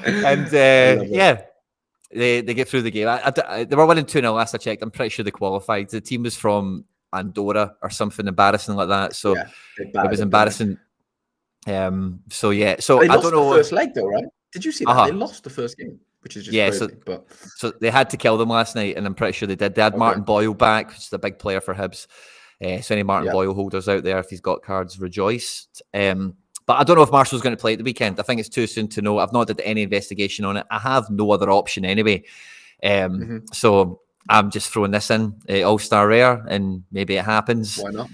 And they get through the game. They were winning 2-0 last I checked. I'm pretty sure they qualified. The team was from Andorra or something embarrassing like that. So it was embarrassing. So I don't know. The first leg though, right? Did you see that? They lost the first game, which is just crazy. So they had to kill them last night, and I'm pretty sure they did. They had Martin Boyle back, which is a big player for Hibs. So any Martin Boyle holders out there, if he's got cards, rejoiced. But I don't know if Marshall's going to play at the weekend. I think it's too soon to know. I've not did any investigation on it. I have no other option anyway. So I'm just throwing this in, All-Star Rare, and maybe it happens. Why not?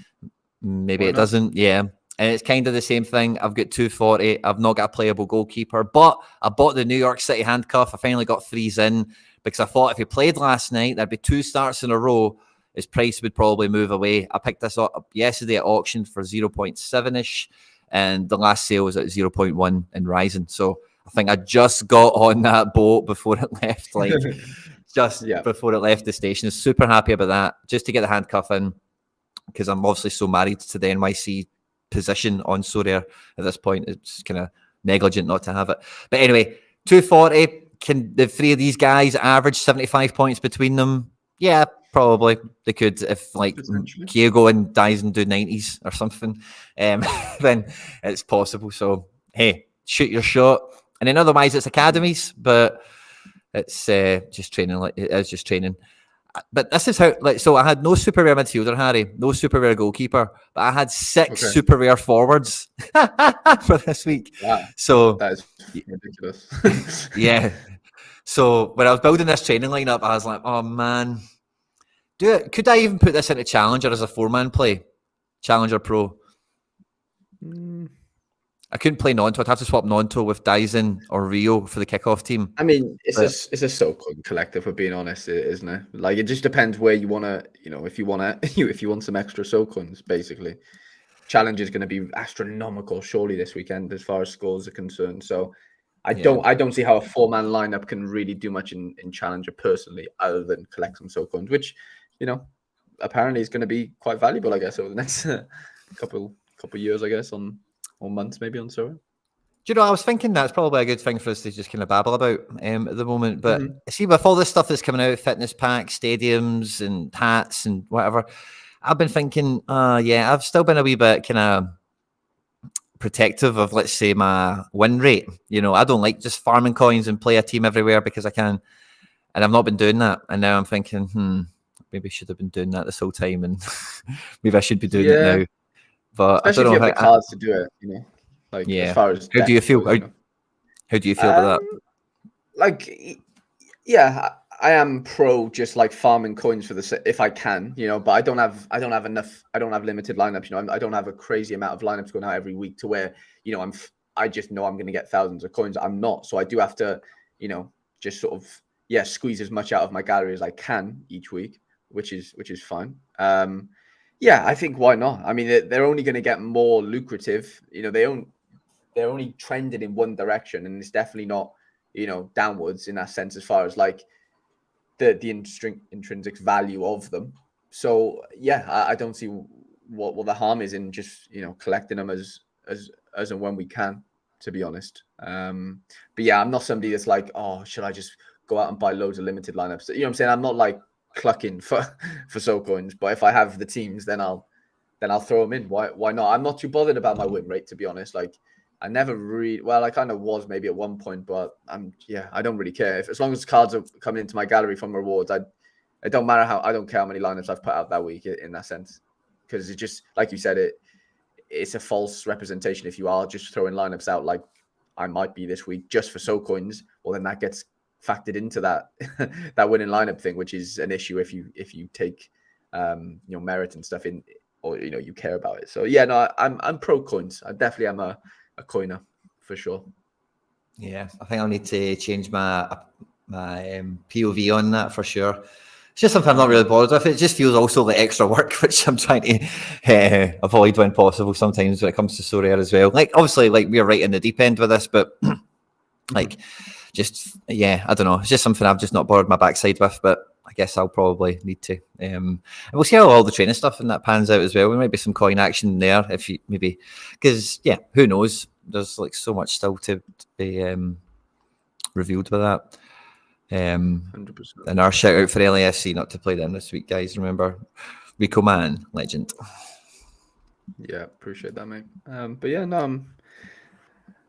Maybe it doesn't. Yeah. And it's kind of the same thing. I've got 240. I've not got a playable goalkeeper, but I bought the New York City handcuff. I finally got 3s in because I thought if he played last night, there'd be 2 starts in a row. His price would probably move away. I picked this up yesterday at auction for 0.7-ish, and the last sale was at 0.1 and rising. So I think I just got on that boat before it left, before it left the station. Super happy about that, just to get the handcuff in, because I'm obviously so married to the NYC position on Sorare at this point. It's kind of negligent not to have it. But anyway, 240. Can the 3 of these guys average 75 points between them? Yeah, probably. They could, if like Kyogo and Dyson do 90s or something, then it's possible. So, hey, shoot your shot. And then otherwise it's academies, but it's just training. Like it is just training. But this is how, so I had no super rare midfielder, Harry, no super rare goalkeeper, but I had 6 super rare forwards for this week. Wow. So that is ridiculous. Yeah. So when I was building this training lineup, I was like, oh man, could I even put this into Challenger as a 4-man play? Challenger Pro. I couldn't play Nonto. I'd have to swap Nonto with Dyson or Rio for the kickoff team. I mean, it's a SoCon collective, for being honest, isn't it? Like, it just depends where you want to, if you want some extra SoCons, basically. Challenge is going to be astronomical, surely, this weekend, as far as scores are concerned. So I don't see how a 4-man lineup can really do much in Challenger personally, other than collect some SoCons, which, apparently is going to be quite valuable, I guess, over the next couple years, I guess, or months maybe on Sorare. Do you know, I was thinking that's probably a good thing for us to just kind of babble about at the moment. But see, with all this stuff that's coming out, fitness packs, stadiums and hats and whatever, I've been thinking, I've still been a wee bit kind of protective of, let's say, my win rate. I don't like just farming coins and play a team everywhere because I can. And I've not been doing that. And now I'm thinking, maybe I should have been doing that this whole time. And maybe I should be doing it now. But especially I don't know if you have the cards to do it, as far as how do you feel? How do you feel about that? I am pro just like farming coins for if I can, but I don't have enough. I don't have limited lineups. I don't have a crazy amount of lineups going out every week to where I just know I'm going to get thousands of coins. I'm not, so I do have to just sort of squeeze as much out of my gallery as I can each week, which is fine. I think why not? I mean, they're only going to get more lucrative. They're only trending in one direction, and it's definitely not, downwards in that sense as far as like the intrinsic value of them. So I don't see what the harm is in just collecting them as and when we can. to be honest. But yeah, I'm not somebody that's like, oh, should I just go out and buy loads of limited lineups? You know what I'm saying? I'm not like clucking for soul coins, but if I have the teams, then I'll throw them in. Why not? I'm not too bothered about my win rate, to be honest. Like, I never really, well, I kind of was maybe at one point, but I don't really care. As long as cards are coming into my gallery from rewards, it don't matter I don't care how many lineups I've put out that week in that sense. Because it just, like you said, it's a false representation if you are just throwing lineups out like I might be this week just for soul coins. Well, then that gets factored into that that winning lineup thing, which is an issue if you take merit and stuff in, or you care about it. So yeah, no, I'm pro coins. I definitely am a coiner for sure. Yeah, I think I'll need to change my POV on that for sure. It's just something I'm not really bothered with. It just feels also like extra work, which I'm trying to avoid when possible sometimes when it comes to Sorare as well. Like, obviously, like, we're right in the deep end with this, but like, just, yeah, I don't know. It's just something I've just not bothered my backside with, but I guess I'll probably need to. And we'll see how all the training stuff and that pans out as well. There might be some coin action there if you maybe, because, yeah, who knows? There's like so much still to be revealed with that. 100%. And our shout out for LAFC not to play them this week, guys. Remember, Rico Man, legend. Yeah, appreciate that, mate. But yeah, no,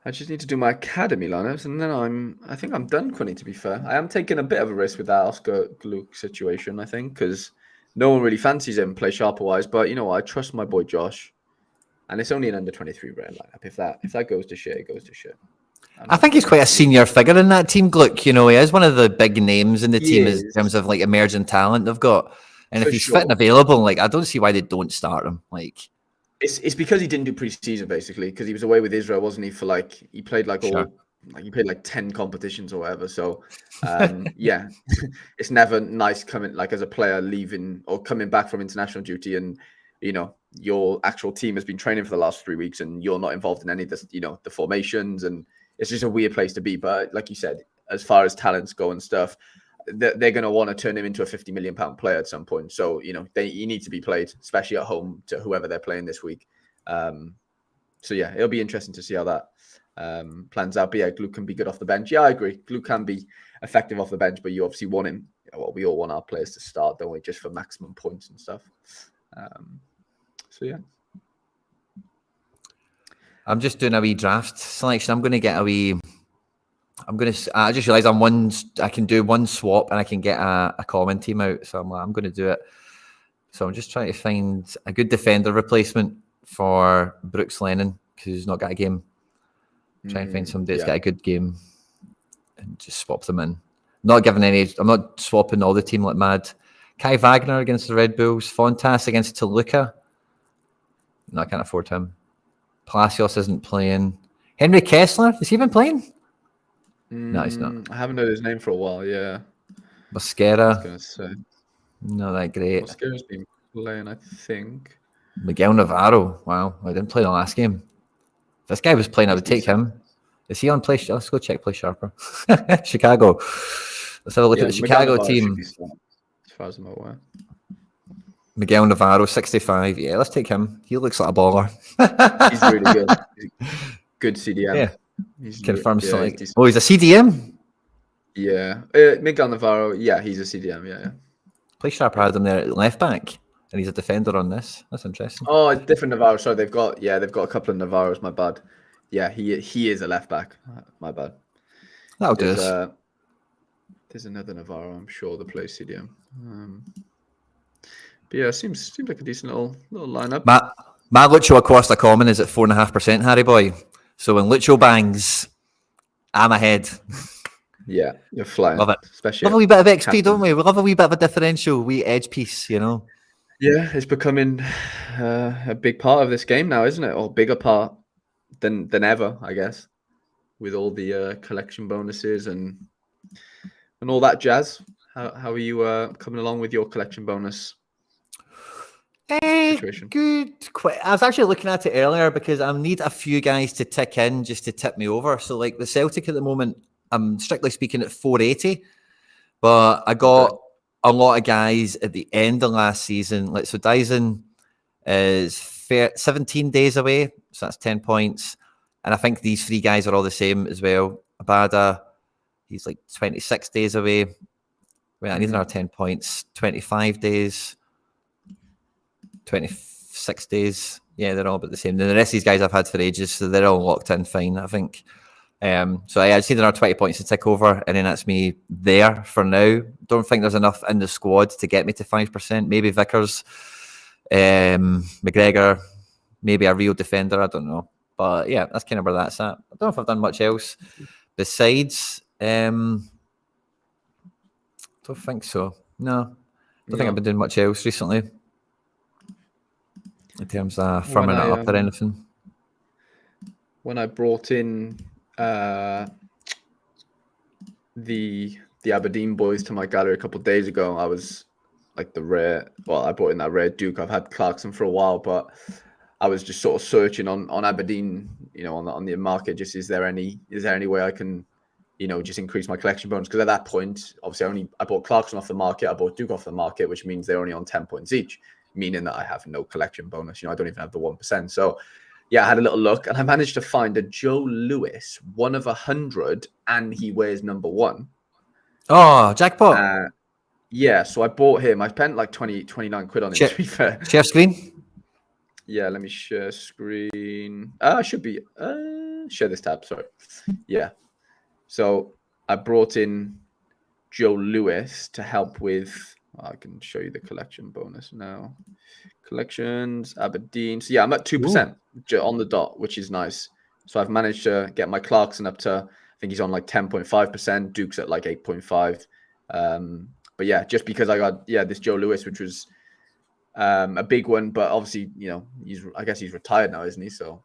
I just need to do my academy lineups, and then I think I'm done, Quinny, to be fair. I am taking a bit of a risk with that Oscar Gluck situation, I think, because no one really fancies him play sharper wise. But you know what? I trust my boy Josh, and it's only an under 23 rare lineup. If that goes to shit, it goes to shit. I think he's quite a senior figure in that team, Gluck. You know, he is one of the big names in the team in terms of like emerging talent they've got. And if he's fit and available, like, I don't see why they don't start him. Like, it's because he didn't do preseason, basically, because he was away with Israel, wasn't he? For like, he played like he played like 10 competitions or whatever. So yeah, it's never nice coming like as a player leaving or coming back from international duty, and your actual team has been training for the last 3 weeks and you're not involved in any of the the formations, and it's just a weird place to be. But like you said, as far as talents go and stuff, they're going to want to turn him into a 50 million pound player at some point. So, he needs to be played, especially at home to whoever they're playing this week. So yeah, it'll be interesting to see how that plans out. But yeah, Gluck can be good off the bench. Yeah, I agree. Gluck can be effective off the bench, but you obviously want him. Well, we all want our players to start, don't we? Just for maximum points and stuff. So yeah. I'm just doing a wee draft selection. I'm going to get a wee. I just realised I can do one swap and I can get a common team out. So I'm going to do it. So I'm just trying to find a good defender replacement for Brooks Lennon, because he's not got a game. Trying to find somebody that's got a good game and just swap them in. I'm not swapping all the team like mad. Kai Wagner against the Red Bulls. Fontas against Toluca. No, I can't afford him. Palacios isn't playing. Henry Kessler, is he even playing? No, he's not. I haven't heard his name for a while, yeah. Mosquera. I was going to say. Not that great. Mosquera's been playing, I think. Miguel Navarro. Wow, I didn't play the last game. If this guy was playing, I would take him. Is he on Play? Let's go check Play Sharper. Chicago. Let's have a look at the Chicago team. As far as I'm aware. Miguel Navarro, 65. Yeah, let's take him. He looks like a baller. He's really good. Good CDM. Yeah. He's confirmed something. Oh, he's a CDM? Yeah. Miguel Navarro, yeah, he's a CDM, yeah. Play Sharper had him there at left back, and he's a defender on this. That's interesting. Oh, different Navarro. Sorry, they've got a couple of Navarros, my bad. Yeah, he is a left back. My bad. That'll do us. There's another Navarro, I'm sure, that plays CDM. But yeah, seems like a decent little lineup. My Lucho Acosta common is at 4.5%, Harry boy. So when Lucho bangs, I'm ahead. Yeah, you're flying. Love it. Especially love a wee bit of XP, don't we? We love a wee bit of a differential, wee edge piece, Yeah, it's becoming a big part of this game now, isn't it? Or bigger part than ever, I guess, with all the collection bonuses and all that jazz. How are you coming along with your collection bonus situation? Good. I was actually looking at it earlier because I need a few guys to tick in just to tip me over. So like the Celtic at the moment, I'm strictly speaking at 480, but I got a lot of guys at the end of last season. Like, so Dyson is 17 days away, so that's 10 points. And I think these three guys are all the same as well. Abada, he's like 26 days away. Wait, I need another 10 points. 25 days, 26 days. Yeah, they're all about the same. Then the rest of these guys I've had for ages, so they're all locked in fine, I think. So I just need another 20 points to tick over, and then that's me there for now. Don't think there's enough in the squad to get me to 5%. Maybe Vickers, McGregor, maybe a real defender. I don't know. But yeah, that's kind of where that's at. I don't know if I've done much else besides. Don't think so. No. Don't think I've been doing much else recently in terms of firming it up or anything. When I brought in the Aberdeen boys to my gallery a couple of days ago, I was like I brought in that rare Duke. I've had Clarkson for a while, but I was just sort of searching on Aberdeen, on the market. Just is there any way I can, just increase my collection bonus? Because at that point, obviously, I bought Clarkson off the market, I bought Duke off the market, which means they're only on 10 points each, meaning that I have no collection bonus. I don't even have the 1%. So yeah, I had a little look, and I managed to find a Joe Lewis 1 of 100, and he wears number 1. Oh, jackpot! Yeah, so I bought him. I spent like 29 quid on him. To be fair, share screen. Yeah, let me share screen. I should be share this tab. Sorry. Yeah. So I brought in Joe Lewis to help with. I can show you the collection bonus now. Collections, Aberdeen. So yeah, I'm at 2% on the dot, which is nice. So I've managed to get my Clarkson up to, I think he's on like 10.5%. Duke's at like 8.5. But yeah, just because I got this Joe Lewis, which was a big one, but obviously, I guess he's retired now, isn't he? So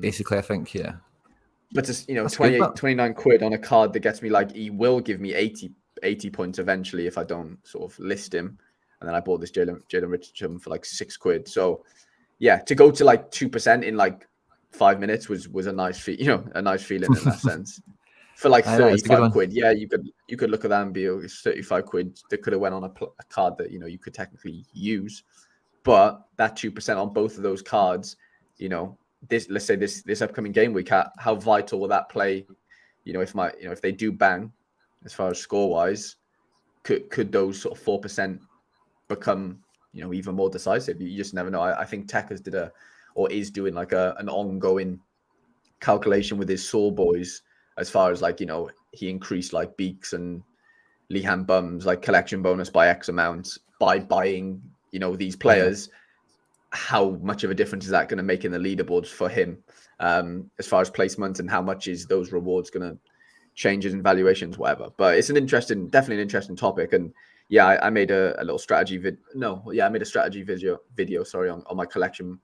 basically, I think, yeah. But just 29 quid on a card that gets me, like, he will give me 80 points eventually if I don't sort of list him. And then I bought this Jalen Richardson for like 6 quid. So yeah, to go to like 2% in like 5 minutes was a nice a nice feeling in that sense. For like 35 quid, yeah, you could look at that and be 35 quid that could have went on a card that you could technically use, but that 2% on both of those cards, let's say this upcoming game week, how vital will that play? If they do bang, as far as score wise, could those sort of 4% become even more decisive? You just never know. I think Techers is doing like an ongoing calculation with his Saw boys. As far as he increased like Beaks and Lehan Bums like collection bonus by X amount by buying these players. How much of a difference is that going to make in the leaderboards for him as far as placement, and how much is those rewards going to change in valuations, whatever? But it's definitely an interesting topic. And yeah, I made a little strategy I made a strategy video on my collection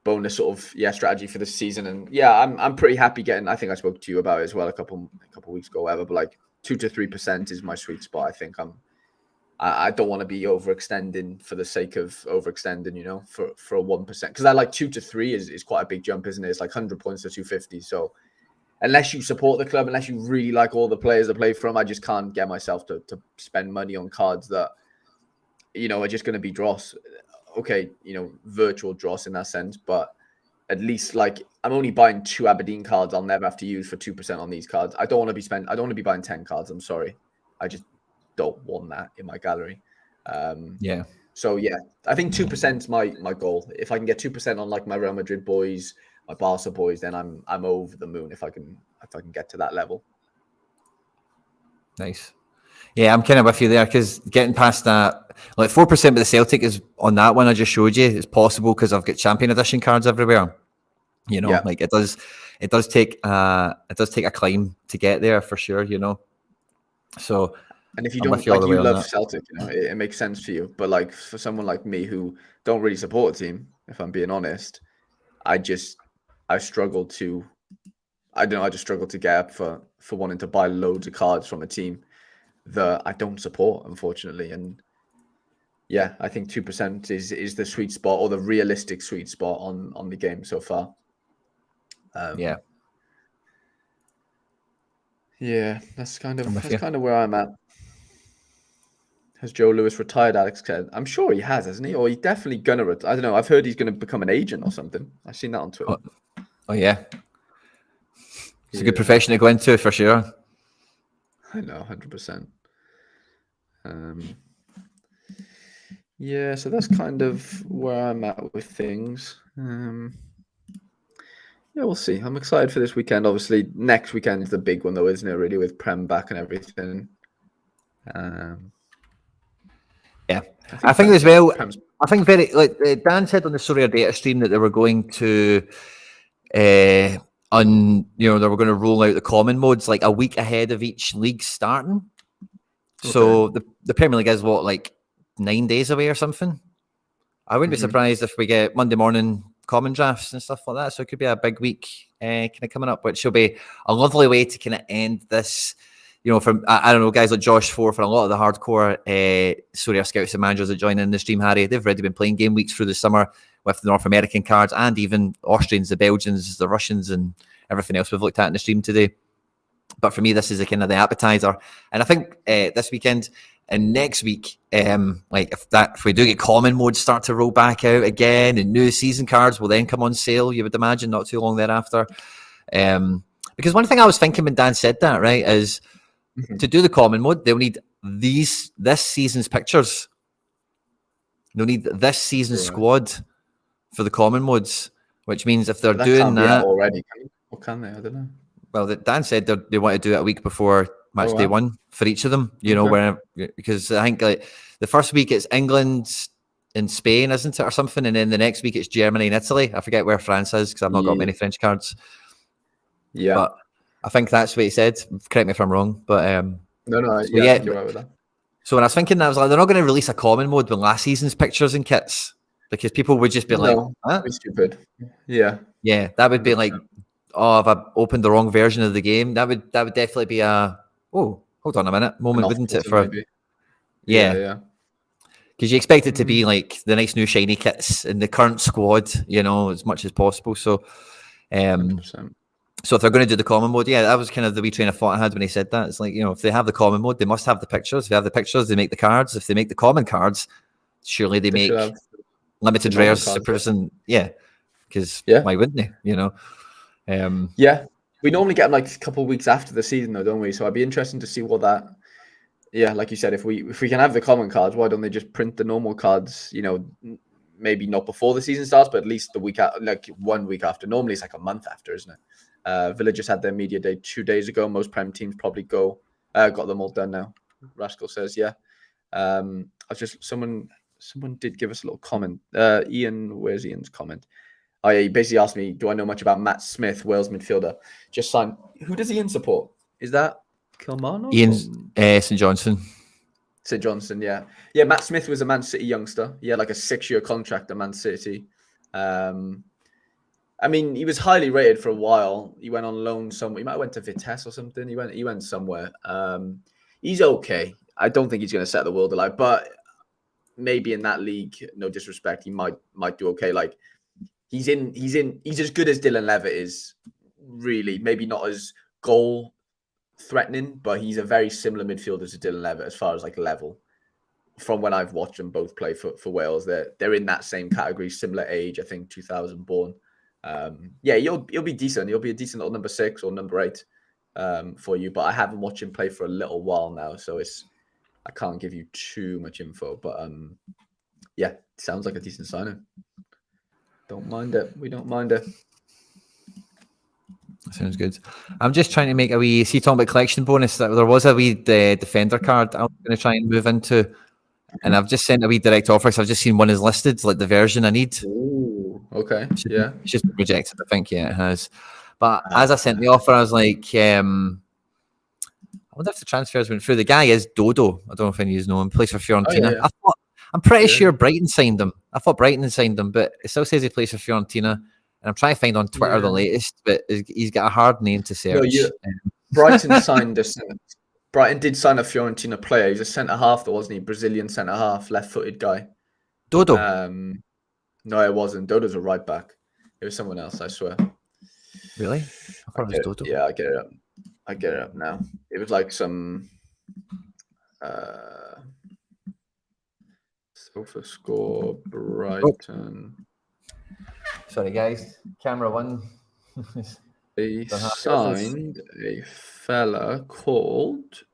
bonus sort of strategy for this season. And yeah, I'm pretty happy getting, I think I spoke to you about it as well a couple weeks ago, whatever, but like 2 to 3% is my sweet spot. I think I don't want to be overextending for the sake of overextending, for a 1%, because I like 2 to 3 is quite a big jump, isn't it? It's like 100 points to 250. So unless you support the club, unless you really like all the players that play from, I just can't get myself to spend money on cards that are just going to be dross. Okay, virtual dross in that sense, but at least like I'm only buying 2 Aberdeen cards I'll never have to use for 2% on these cards. I don't want to be buying 10 cards. I'm sorry. I just don't want that in my gallery. So yeah, I think 2% is my goal. If I can get 2% on like my Real Madrid boys, my Barca boys, then I'm over the moon if I can get to that level. Nice. Yeah, I'm kind of with you there, because getting past that, like 4% with the Celtic is on that one I just showed you. It's possible because I've got Champion Edition cards everywhere. Like it does take a climb to get there for sure. So, and if you don't like, you love Celtic, it makes sense for you. But like for someone like me who don't really support a team, if I'm being honest, I struggle to, I just struggle to get up for wanting to buy loads of cards from a team that I don't support, unfortunately. And yeah, I think 2% is the sweet spot, or the realistic sweet spot on the game so far. Yeah, that's kind of where I'm at. Has Joe Lewis retired, Alex said? I'm sure he has, hasn't he? Or he's definitely gonna retire. I don't know. I've heard he's gonna become an agent or something. I've seen that on Twitter. Oh yeah. It's a good profession to go into for sure. I know, 100%. Yeah, so that's kind of where I'm at with things. Yeah, we'll see. I'm excited for this weekend. Obviously, next weekend is the big one, though, isn't it? Really, with Prem back and everything. Yeah, I think as Prem's, well. Prem's, I think very like Dan said on the Sorare data stream that they were going to, they were going to roll out the common modes like a week ahead of each league starting. So the Premier League is what, like 9 days away or something. I wouldn't be surprised if we get Monday morning common drafts and stuff like that. So it could be a big week kind of coming up, which will be a lovely way to kind of end this. From I don't know, guys like Josh Forth and a lot of the hardcore Sorare scouts and managers that join in the stream, Harry, they've already been playing game weeks through the summer with the North American cards and even Austrians, the Belgians, the Russians, and everything else we've looked at in the stream today. But for me, this is a kind of the appetizer. And I think this weekend and next week, if we do get common modes start to roll back out again and new season cards will then come on sale, you would imagine, not too long thereafter. Because one thing I was thinking when Dan said that, right, is to do the common mode, they'll need this season's pictures. They'll need this season's squad for the common modes, which means if they're doing that already, or can they? I don't know. Well, Dan said they want to do it a week before match day one for each of them. Because I think like the first week it's England and Spain, isn't it, or something, and then the next week it's Germany and Italy. I forget where France is because I've not got many French cards. Yeah, but I think that's what he said. Correct me if I'm wrong, but I think you're right with that. So when I was thinking that, I was like, they're not going to release a common mode with last season's pictures and kits because people would just be like, that'd be stupid. Yeah, that would be like, have I opened the wrong version of the game? That would definitely be a hold on a minute moment, wouldn't it? For maybe. Yeah. Because you expect it to be like the nice new shiny kits in the current squad, as much as possible. So, 100%. So if they're going to do the common mode, that was kind of the wee train of thought I had when he said that. It's like, if they have the common mode, they must have the pictures. If they have the pictures, they make the cards. If they make the common cards, surely they make limited rares to person. Because why wouldn't they? We normally get them like a couple of weeks after the season, though, don't we? So I'd be interested to see what that. Yeah, like you said, if we can have the common cards, why don't they just print the normal cards? Maybe not before the season starts, but at least the week like 1 week after. Normally it's like a month after, isn't it? Villa just had their media day 2 days ago. Most Prem teams probably got them all done now. Rascal says, someone did give us a little comment. Ian, where's Ian's comment? Oh yeah, he basically asked me, do I know much about Matt Smith, Wales midfielder? Just signed. Who does Ian support? Is that Kilmarnock? Ian St Johnson. St Johnson, yeah. Matt Smith was a Man City youngster. He had like a 6-year contract at Man City. I mean, he was highly rated for a while. He went on loan somewhere. He might have went to Vitesse or something. He went somewhere. He's okay. I don't think he's going to set the world alight, but maybe in that league, no disrespect, he might do okay. Like he's as good as Dylan Levitt is. Really, maybe not as goal threatening, but he's a very similar midfielder to Dylan Levitt as far as like level. From when I've watched them both play for Wales, they're in that same category, similar age. I think 2000 born. He'll be decent. He'll be a decent little number 6 or number 8 for you. But I haven't watched him play for a little while now, so I can't give you too much info. But sounds like a decent signing. Don't mind it. We don't mind it. Sounds good. I'm just trying to make a wee. See, talking about collection bonus. There was a wee defender card I was going to try and move into, and I've just sent a wee direct offer. So I've just seen one is listed, like the version I need. Ooh, okay. It's just been rejected. I think it has. But as I sent the offer, I was like, I wonder if the transfers went through. The guy is Dodo. I don't know if any of you know him. Plays for Fiorentina. I'm pretty sure Brighton signed him. I thought Brighton signed him, but it still says he plays for Fiorentina. And I'm trying to find on Twitter the latest, but he's got a hard name to search. Brighton signed Brighton did sign a Fiorentina player. He's a centre half, though, wasn't he? Brazilian centre half, left-footed guy. Dodo. No, it wasn't. Dodo's a right back. It was someone else, I swear. Really? I thought it was Dodo. Yeah, I get it up. I get it up now. It was like some Sofa score Brighton. Sorry, guys. Camera 1. They They're happy with us. signed a fella called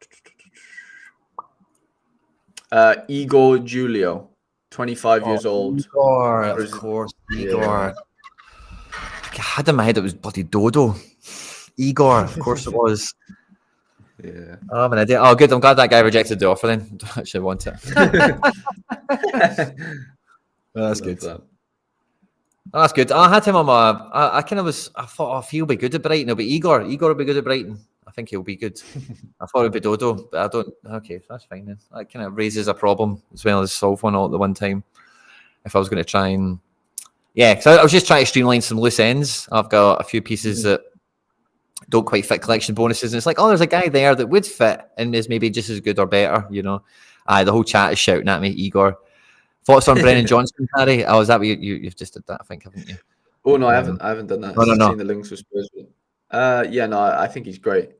Igor Julio, 25 Oh, years old. Igor, of Brazil- course, Yeah. Igor. I had in my head it was bloody Dodo. Igor, of course it was. Yeah. Oh, I'm an idiot. Oh, good. I'm glad that guy rejected the offer then. Don't actually want it. Well, that's Love good. that. Oh, that's good. I had him on my. I kind of was. I thought, oh, if he'll be good at Brighton, he'll be Igor will be good at Brighton. I think he'll be good. I thought it'd be Dodo, but I don't. Okay, that's fine then. That kind of raises a problem as well as solve one all at the one time. If I was going to try and. Yeah, because I was just trying to streamline some loose ends. I've got a few pieces that don't quite fit collection bonuses. And it's like, oh, there's a guy there that would fit and is maybe just as good or better, you know. The whole chat is shouting at me, Igor. Thoughts on Brennan Johnson, Harry? Oh, is that what you've just did that, I think, haven't you? Oh no, I haven't done that. No. Seen the links for Spurs. Yeah, no, I think he's great.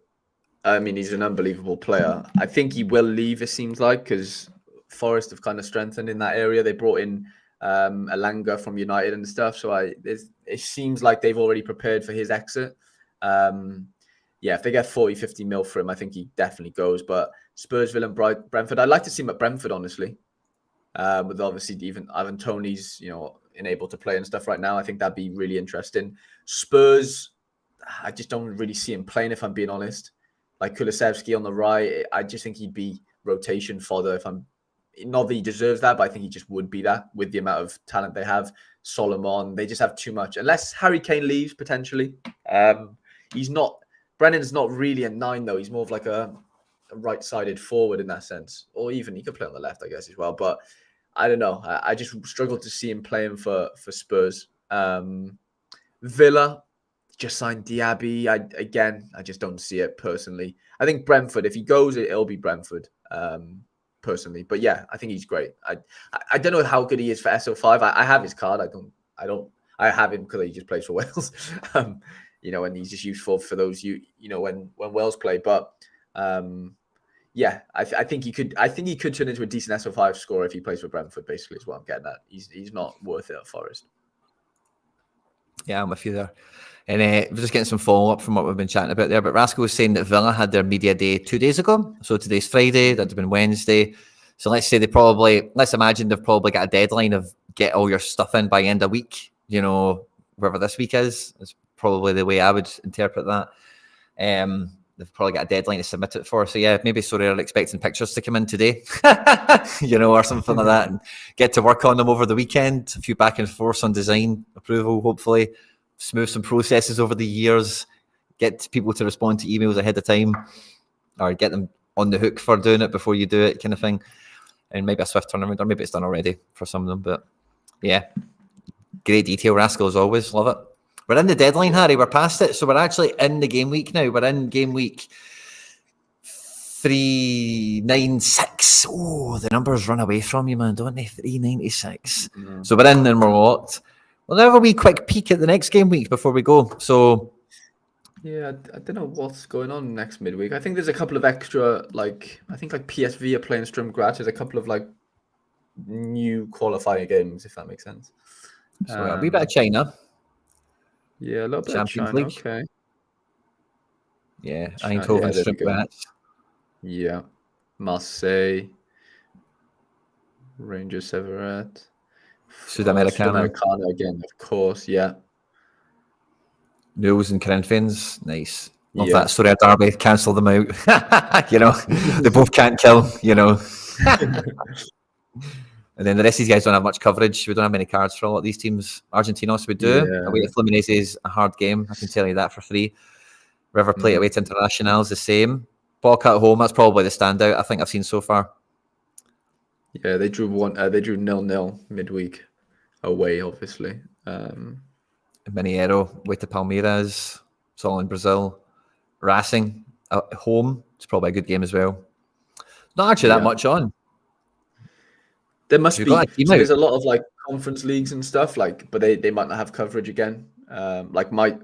I mean, he's an unbelievable player. I think he will leave, it seems like, because Forest have kind of strengthened in that area. They brought in Alanga from United and stuff. So it seems like they've already prepared for his exit. Yeah, if they get 40, 50 mil for him, I think he definitely goes. But Spurs, Villa, and Brentford, I'd like to see him at Brentford, honestly. With obviously even Ivan Toney's, enabled to play and stuff right now. I think that'd be really interesting. Spurs, I just don't really see him playing, if I'm being honest. Like Kulusevski on the right, I just think he'd be rotation fodder. If I'm not that he deserves that, but I think he just would be that with the amount of talent they have. Solomon, they just have too much. Unless Harry Kane leaves potentially, he's not. Brennan's not really a 9 though. He's more of like a right-sided forward in that sense, or even he could play on the left, I guess, as well. But I don't know. I just struggle to see him playing for Spurs. Villa just signed Diaby. I just don't see it personally. I think Brentford, if he goes, it'll be Brentford. Personally, but yeah, I think he's great. I don't know how good he is for SO5. I have his card. I have him because he just plays for Wales. And he's just useful for those when Wales play. But yeah, I think he could. I think he could turn into a decent SO5 scorer if he plays for Brentford. Basically, is what I'm getting at. He's not worth it at Forest. Yeah, I'm with you there. And we're just getting some follow-up from what we've been chatting about there. But Rascal was saying that Villa had their media day 2 days ago. So today's Friday, that'd have been Wednesday. So let's say let's imagine they've probably got a deadline of get all your stuff in by end of week, wherever this week is probably the way I would interpret that. They've probably got a deadline to submit it for. So yeah, maybe Sorare are expecting pictures to come in today, or something like that, and get to work on them over the weekend. A few back and forth on design approval, hopefully. Smooth some processes over the years, get people to respond to emails ahead of time, or get them on the hook for doing it before you do it, kind of thing. And maybe a swift turnaround, or maybe it's done already for some of them. But yeah, great detail, Rascal, as always. Love it. We're in the deadline, Harry. We're past it. So we're actually in the game week now. We're in game week 396. Oh, the numbers run away from you, man, don't they? 396. Mm-hmm. So we're in and we're locked. We'll have a wee quick peek at the next game week before we go. So yeah, I don't know what's going on next midweek. I think there's a couple of extra, I think PSV are playing Sturm Graz. There's a couple of new qualifying games, if that makes sense. So a wee bit of China. Yeah, a little bit Champions of China. League. Okay. Yeah, Eindhoven, Sturm Graz. Yeah, Marseille, Rangers Severat. Sudamericana again, of course, yeah. Newell's and Corinthians, nice. Love that Sorare derby, cancel them out. They both can't kill, And then the rest of these guys don't have much coverage. We don't have many cards for a lot of these teams. Argentinos we do. Yeah. Away to Fluminense is a hard game. I can tell you that for free. River Plate away to Internacional is the same. Boca at home, that's probably the standout I think I've seen so far. Yeah, they drew 0-0 midweek away, obviously. Mineiro, way to Palmeiras. It's all in Brazil. Racing at home. It's probably a good game as well. Not actually that much on. There must be. So there's a lot of conference leagues and stuff, but they might not have coverage again. My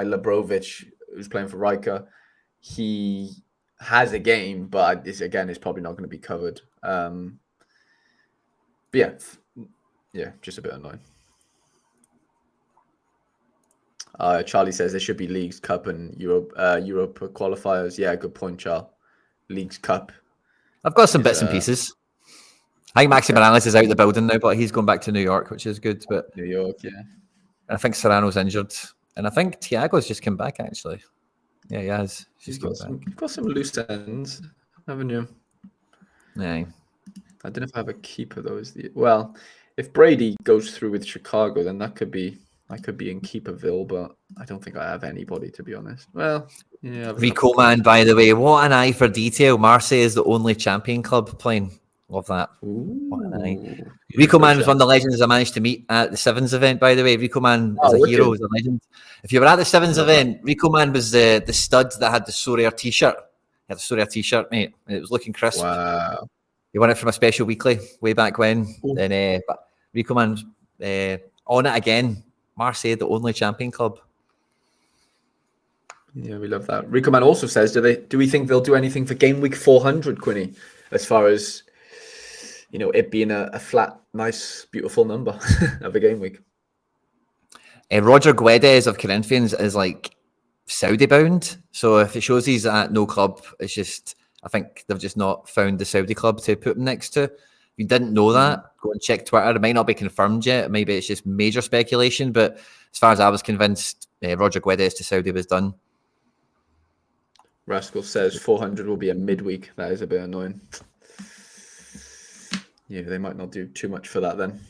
Labrovic, who's playing for Riker, he has a game, but this again is probably not going to be covered. But yeah, just a bit annoying. Charlie says there should be Leagues Cup and Europa qualifiers. Yeah, good point, Charles. Leagues Cup. I've got some bits and pieces. I think Maxi Morales is out of the building now, but he's going back to New York, which is good. But New York, yeah. I think Serrano's injured. And I think Thiago's just come back, actually. Yeah, he has. You've got some loose ends, haven't you? Yeah. I don't know if I have a keeper, though. Well, if Brady goes through with Chicago, then I could be in Keeperville, but I don't think I have anybody, to be honest. Well, yeah. Rico Man, by the way, what an eye for detail. Marseille is the only champion club playing. Love that. What an eye. Rico Man was one of the legends I managed to meet at the Sevens event, by the way. Rico Man is a hero, is a legend. If you were at the Sevens event, Rico Man was the stud that had the Sorare t-shirt. He had the Sorare t-shirt, mate. And it was looking crisp. Wow. He won it from a special weekly way back when. Cool. Then but Rico Man's on it again. Marseille, the only champion club. Yeah, we love that. Rico Man also says, do we think they'll do anything for game week 400, Quinny? As far as, it being a flat, nice, beautiful number of a game week. Roger Guedes of Corinthians is like Saudi bound. So if it shows he's at no club, it's just, I think they've just not found the Saudi club to put him next to. If you didn't know that, go and check Twitter. It might not be confirmed yet. Maybe it's just major speculation. But as far as I was convinced, Roger Guedes to Saudi was done. Rascal says 400 will be a midweek. That is a bit annoying. Yeah, they might not do too much for that then.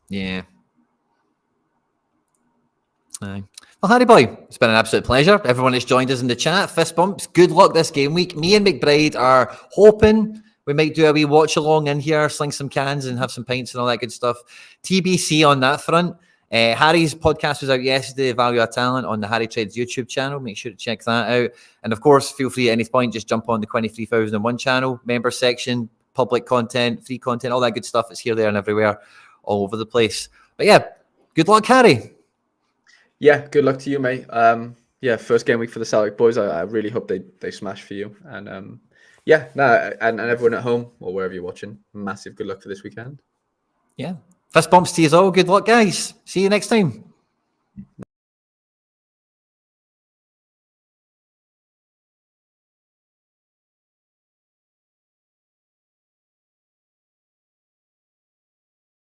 Yeah. Well, Harry boy, it's been an absolute pleasure. Everyone that's joined us in the chat, fist bumps. Good luck this game week. Me and McBride are hoping we might do a wee watch along in here, sling some cans and have some pints and all that good stuff. TBC on that front. Harry's podcast was out yesterday, Value Our Talent, on the Harry Trades YouTube channel. Make sure to check that out. And of course, feel free at any point, just jump on the Quinny 3001 channel, member section, public content, free content, all that good stuff. It's here, there, and everywhere, all over the place. But yeah, good luck, Harry. Yeah, good luck to you, mate. First game week for the Celtic boys. I really hope they smash for you. And and everyone at home or wherever you're watching, massive good luck for this weekend. Yeah. Fist bumps to you all. Good luck, guys. See you next time.